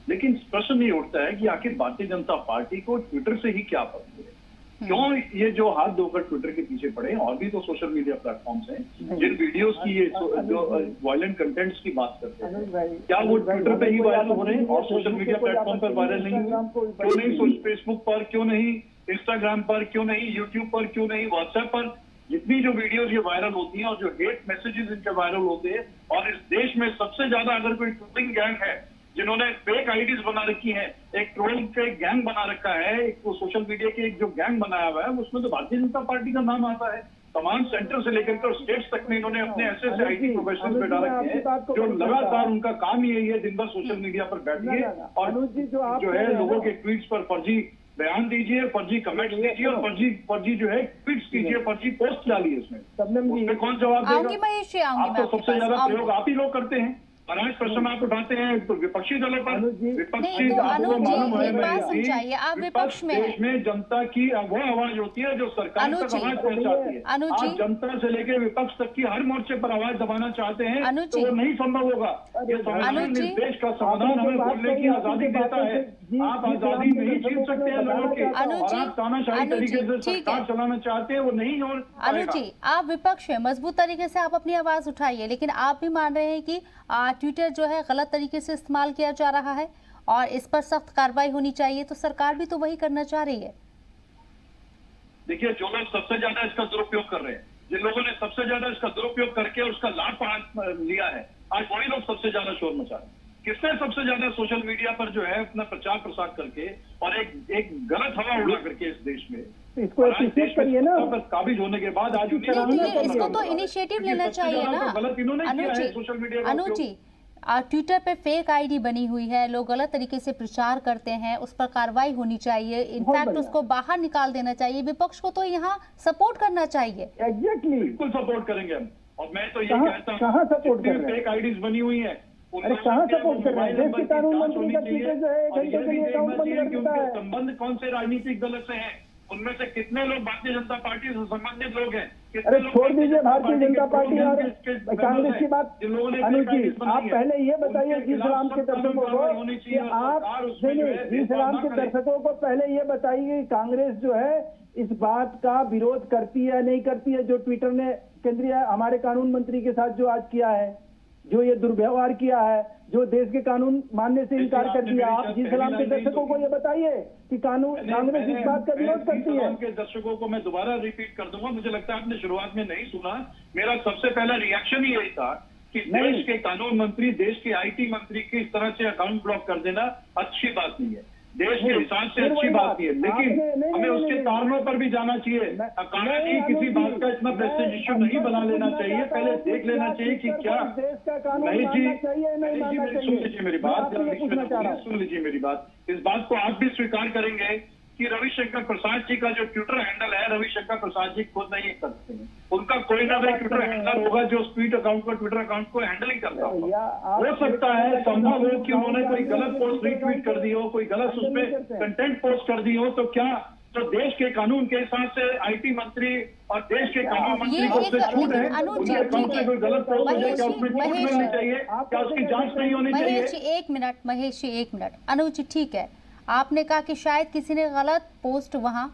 लेकिन प्रश्न ये उठता है कि आखिर भारतीय जनता पार्टी को ट्विटर से ही क्या फर्क है? क्यों ये जो हाथ धोकर ट्विटर के पीछे पड़े? और भी तो सोशल मीडिया प्लेटफॉर्म्स हैं जिन वीडियोस की ये जो वायलेंट कंटेंट्स की बात करते हैं, क्या वो ट्विटर पे ही वायरल हो रहे हैं और सोशल मीडिया प्लेटफॉर्म पर वायरल नहीं है? क्यों नहीं फेसबुक पर, क्यों नहीं इंस्टाग्राम पर, क्यों नहीं यूट्यूब पर, क्यों नहीं व्हाट्सएप पर? जितनी जो वीडियोस ये वायरल होती हैं और जो हेट मैसेजेस इनके वायरल होते हैं, और इस देश में सबसे ज्यादा अगर कोई ट्रोलिंग गैंग है जिन्होंने फेक आईडीज बना रखी है, एक ट्रोल का गैंग बना रखा है, एक तो सोशल मीडिया के एक जो गैंग बनाया हुआ है, उसमें तो भारतीय जनता पार्टी का नाम आता है। तमाम सेंटर से लेकर कर स्टेट्स तक में इन्होंने अपने ऐसे आईटी प्रोफेशनल्स बैठा रखे हैं जो लगातार उनका काम यही है, दिन भर सोशल मीडिया पर बैठिए और जो है लोगों के ट्वीट्स पर फर्जी बयान दीजिए, फर्जी कमेंट्स दीजिए और फर्जी जो है ट्वीट्स कीजिए, फर्जी पोस्ट डालिए। उसमें कौन जवाब देगा? आप तो सबसे ज्यादा प्रयोग आप ही लोग करते हैं। अनाज प्रश्न आप उठाते हैं तो विपक्षी दलों पर, विपक्षी आपको मालूम है विपक्ष में देश में जनता की वो आवाज होती है जो सरकार तक आवाज पहुंचाती है। आप जनता से लेकर विपक्ष तक की हर मोर्चे पर आवाज दबाना चाहते हैं तो वो नहीं संभव होगा। ये संविधान देश का संविधान हमें बोलने की आजादी देता है। आप आजादी नहीं छीन सकते हैं लोगों के, और आप तानाशाही तरीके से सरकार चलाना चाहते हैं, वो नहीं हो। अनुज जी, आप विपक्ष में मजबूत तरीके से आप अपनी आवाज उठाइए, लेकिन आप भी मान रहे हैं कि ट्विटर जो है गलत तरीके से इस्तेमाल किया जा रहा है और इस पर सख्त कार्रवाई होनी चाहिए, तो सरकार भी तो वही करना चाह रही है। देखिए, जो लोग सबसे ज्यादा इसका दुरुपयोग कर रहे हैं, जिन लोगों ने सबसे ज्यादा इसका दुरुपयोग करके उसका लाभ लिया है, आज वही लोग सबसे ज्यादा शोर मचा रहे हैं। किसने सबसे ज्यादा सोशल मीडिया पर जो है अपना प्रचार प्रसार करके और एक गलत हवा उड़ा करके इस देश में इसको एप्रिशिएट करिए ना, काबिज होने के बाद आज इसको तो इनिशिएटिव लेना चाहिए ना। गलत इन्होंने किया है सोशल मीडिया। अनुज जी, ट्विटर पे फेक आईडी बनी हुई है, लोग गलत तरीके से प्रचार करते हैं, उस पर कार्रवाई होनी चाहिए, इनफैक्ट उसको बाहर निकाल देना चाहिए। विपक्ष को तो यहाँ सपोर्ट करना चाहिए। एग्जैक्टली, बिल्कुल सपोर्ट करेंगे हम। और मैं तो ये कहता हूँ फेक आईडीज बनी हुई है, अरे कहाँ सपोर्ट कर रहे हैं? देश के कानून मंत्री का ट्विटर जो है घंटे के लिए अकाउंट बंद कर देता है। संबंध कौन से राजनीतिक दल से हैं? उनमें से कितने लोग भारतीय जनता पार्टी से संबंधित लोग हैं? अरे छोड़ दीजिए भारतीय जनता पार्टी और कांग्रेस की बात। अनुज जी, आप पहले ये बताइए जी सलाम के दर्शकों को कि आप जी सलाम के दर्शकों को पहले ये बताइए कि कांग्रेस जो है इस बात का विरोध करती है नहीं करती है, जो ट्विटर ने केंद्रीय हमारे कानून मंत्री के साथ जो आज किया है, जो ये दुर्व्यवहार किया है, जो देश के कानून मानने से इनकार कर दिया। आप जी सलाम के दर्शकों को ये बताइए कि कांग्रेस इस बात का विरोध करती है। के दर्शकों को मैं दोबारा रिपीट कर दूंगा, मुझे लगता है आपने शुरुआत में नहीं सुना। मेरा सबसे पहला रिएक्शन ही यही था कि देश के कानून मंत्री, देश के आईटी मंत्री की इस तरह से अकाउंट ब्लॉक कर देना अच्छी बात नहीं है, देश के हिसाब से अच्छी बात नहीं है, लेकिन हमें उसके कारणों पर भी जाना चाहिए। कारण ही किसी बात का इतना प्रेस्टीज इश्यू नहीं बना लेना चाहिए, पहले देख लेना चाहिए कि क्या। नहीं जी, सुन लीजिए मेरी बात, सुन लीजिए मेरी बात। इस बात को आप भी स्वीकार करेंगे कि रविशंकर प्रसाद जी का जो ट्विटर हैंडल है, रविशंकर प्रसाद जी खुद नहीं करते हैं, उनका कोई ना कोई ट्विटर हैंडल होगा जो ट्वीट अकाउंट को, ट्विटर अकाउंट को हैंडलिंग करता होगा। हो सकता है, संभव हो कि उन्होंने कोई गलत पोस्ट रीट्वीट कर दी हो, कोई गलत उसमें कंटेंट पोस्ट कर दी हो, तो क्या तो देश के कानून के हिसाब से आईटी मंत्री और देश के कानून मंत्री को उससे छूट है, उनके अकाउंट में कोई गलत पोस्ट हो जाए, क्या उसमें छूट मिलनी चाहिए, क्या उसकी जांच नहीं होनी चाहिए? महेश जी एक मिनट, अनुज जी ठीक है, आपने कहा कि शायद किसी ने गलत पोस्ट वहां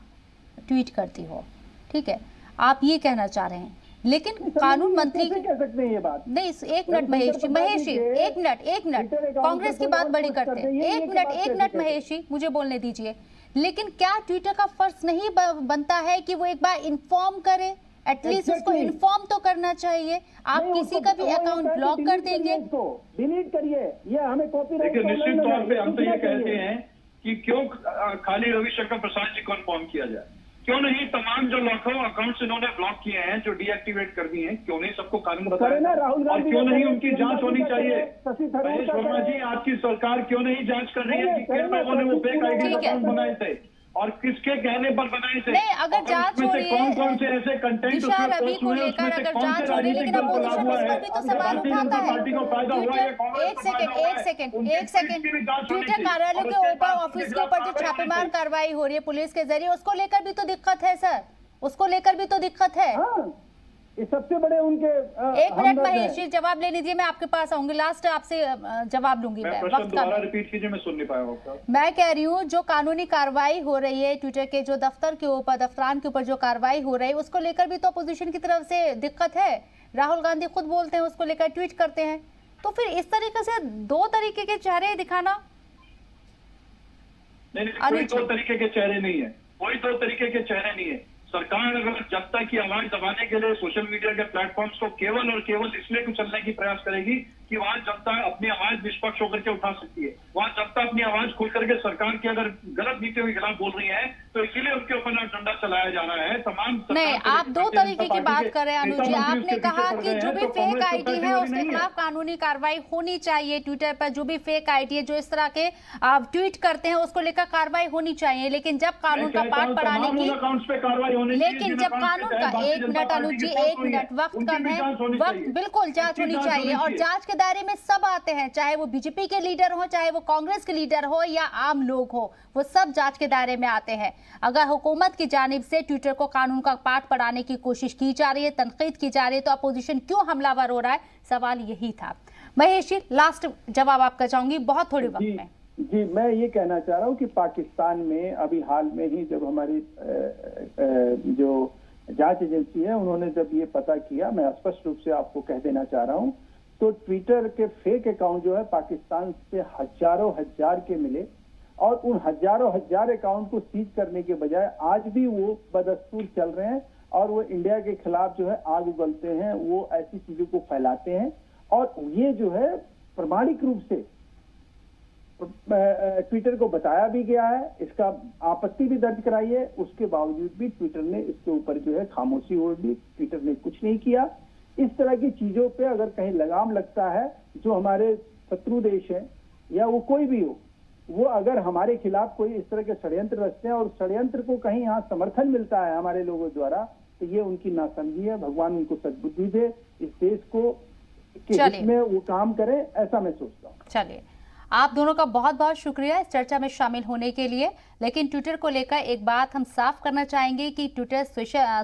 ट्वीट कर दी हो, ठीक है, आप ये कहना चाह रहे हैं, लेकिन कानून मंत्री कह सकते हैं ये बात नहीं। एक मिनट महेश जी, एक मिनट, कांग्रेस की बात बड़ी करते हैं, एक मिनट महेश जी, मुझे बोलने दीजिए। लेकिन क्या ट्विटर का फर्ज नहीं बनता है कि वो एक बार इन्फॉर्म करे, एटलीस्ट उसको इन्फॉर्म तो करना चाहिए। आप किसी का भी अकाउंट ब्लॉक कर देंगे, डिलीट करिए, ये हमें कॉपीराइट। देखिए निश्चित तौर पे हम तो ये कहते हैं कि क्यों खाली रविशंकर प्रसाद जी को इन्फॉर्म किया जाए, क्यों नहीं तमाम जो लाखों अकाउंट्स इन्होंने ब्लॉक किए हैं, जो डीएक्टिवेट कर दिए हैं, क्यों नहीं सबको कानून बताया, और क्यों नहीं उनकी जांच होनी चाहिए? महेश वर्मा जी, आपकी सरकार क्यों नहीं जांच कर रही है कि किन लोगों ने वो फेक आईडी अकाउंट बनाए थे और किसके कहने पर बनाए थे? नहीं, अगर जांच हो रही है, कौन से ऐसे कंटेंट दिशा रवि को लेकर अगर जांच हो रही है, लेकिन अपोजिशन उस पर भी तो सवाल उठाता है। पार्टी को फायदा हुआ है, एक सेकंड, ट्विटर कार्यालय के ऊपर, ऑफिस के ऊपर जो छापेमार कार्रवाई हो रही है पुलिस के जरिए, उसको लेकर भी तो दिक्कत है सर, उसको लेकर भी तो दिक्कत है। ये सबसे बड़े उनके एक मिनट महेश जी जवाब ले लीजिए, मैं आपके पास आऊंगी, लास्ट आपसे जवाब लूंगी मैं। वक्त का रिपीट कीजिए, मैं सुन नहीं पाया आपका। मैं कह रही हूँ जो कानूनी कार्रवाई हो रही है ट्विटर के जो दफ्तर के ऊपर, दफ्तरान के ऊपर जो कार्रवाई हो रही है, उसको लेकर भी तो अपोजिशन की तरफ से दिक्कत है। राहुल गांधी खुद बोलते हैं, उसको लेकर ट्वीट करते हैं, तो फिर इस तरीके से दो तरीके के चेहरे दिखाना। नहीं, कोई दो तरीके के चेहरे नहीं है, कोई दो तरीके के चेहरे नहीं है। सरकार अगर जनता की आवाज दबाने के लिए सोशल मीडिया के प्लेटफॉर्म्स को केवल और केवल इसलिए कुचलने की प्रयास करेगी कि वहां जनता अपनी आवाज निष्पक्ष होकर के उठा सकती है, वहां जनता अपनी आवाज खुल करके सरकार की अगर गलत नीतियों के खिलाफ बोल रही है तो इसीलिए उनके ऊपर डंडा चलाया जा रहा है। तमाम नहीं, आप दो तरीके की बात कर रहे हैं अनुज जी। आपने कहा कि जो भी फेक आईडी है उसके खिलाफ कानूनी कार्रवाई होनी चाहिए, ट्विटर पर जो भी फेक आईडी है, जो इस तरह के आप ट्वीट करते हैं, उसको लेकर कार्रवाई होनी चाहिए। लेकिन जब कानून का पाठ पढ़ाने की, लेकिन जब कानून का, एक मिनट अनुज जी, एक मिनट, वक्त कम है, वक्त बिल्कुल जांच होनी चाहिए, और जांच के दायरे में सब आते हैं, चाहे वो बीजेपी के लीडर हो, चाहे वो कांग्रेस के लीडर हो या आम लोग हो, वो सब जांच के दायरे में आते हैं। अगर हुकूमत की जानिब से ट्विटर को कानून का पाठ पढ़ाने की कोशिश की जा रही है, तनकीद की जा रही है, तो अपोजिशन क्यों हमलावर हो रहा है? सवाल यही था। महेश जी लास्ट जवाब आपका चाहूंगी, बहुत थोड़े वक्त में। जी, मैं ये कहना चाह रहा हूँ कि पाकिस्तान में अभी हाल में ही जब हमारी जो जांच एजेंसी है उन्होंने जब ये पता किया, मैं स्पष्ट रूप से आपको कह देना चाह रहा हूँ, तो ट्विटर के फेक अकाउंट जो है पाकिस्तान से हजारों हजार के मिले, और उन हजारों हजार अकाउंट को सीज करने के बजाय आज भी वो बदस्तूर चल रहे हैं, और वो इंडिया के खिलाफ जो है आग उगलते हैं, वो ऐसी चीजों को फैलाते हैं, और ये जो है प्रमाणिक रूप से ट्विटर को बताया भी गया है, इसका आपत्ति भी दर्ज कराई है, उसके बावजूद भी ट्विटर ने इसके ऊपर जो है खामोशी ओढ़ ली, ट्विटर ने कुछ नहीं किया। इस तरह की चीजों पे अगर कहीं लगाम लगता है, जो हमारे शत्रु देश है या वो कोई भी हो, वो अगर हमारे खिलाफ कोई इस तरह के षड्यंत्र रचते हैं और षड्यंत्र को कहीं यहाँ समर्थन मिलता है हमारे लोगों द्वारा, तो ये उनकी नासमझी है। भगवान उनको सद्बुद्धि दे, इस देश को के हित में वो काम करें, ऐसा मैं सोचता हूँ। चलिए, आप दोनों का बहुत बहुत शुक्रिया इस चर्चा में शामिल होने के लिए। लेकिन ट्विटर को लेकर एक बात हम साफ करना चाहेंगे कि ट्विटर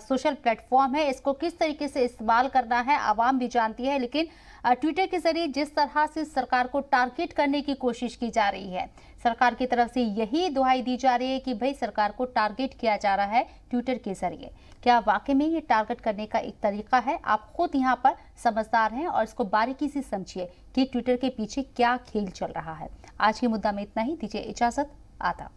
सोशल प्लेटफॉर्म है, इसको किस तरीके से इस्तेमाल करना है आवाम भी जानती है, लेकिन ट्विटर के जरिए जिस तरह से सरकार को टारगेट करने की कोशिश की जा रही है, सरकार की तरफ से यही दुहाई दी जा रही है कि भाई सरकार को टारगेट किया जा रहा है ट्विटर के जरिए। क्या वाकई में ये टारगेट करने का एक तरीका है? आप खुद यहाँ पर समझदार हैं और इसको बारीकी से समझिए कि ट्विटर के पीछे क्या खेल चल रहा है। आज के मुद्दा में इतना ही, दीजिए इजाजत, आदाब।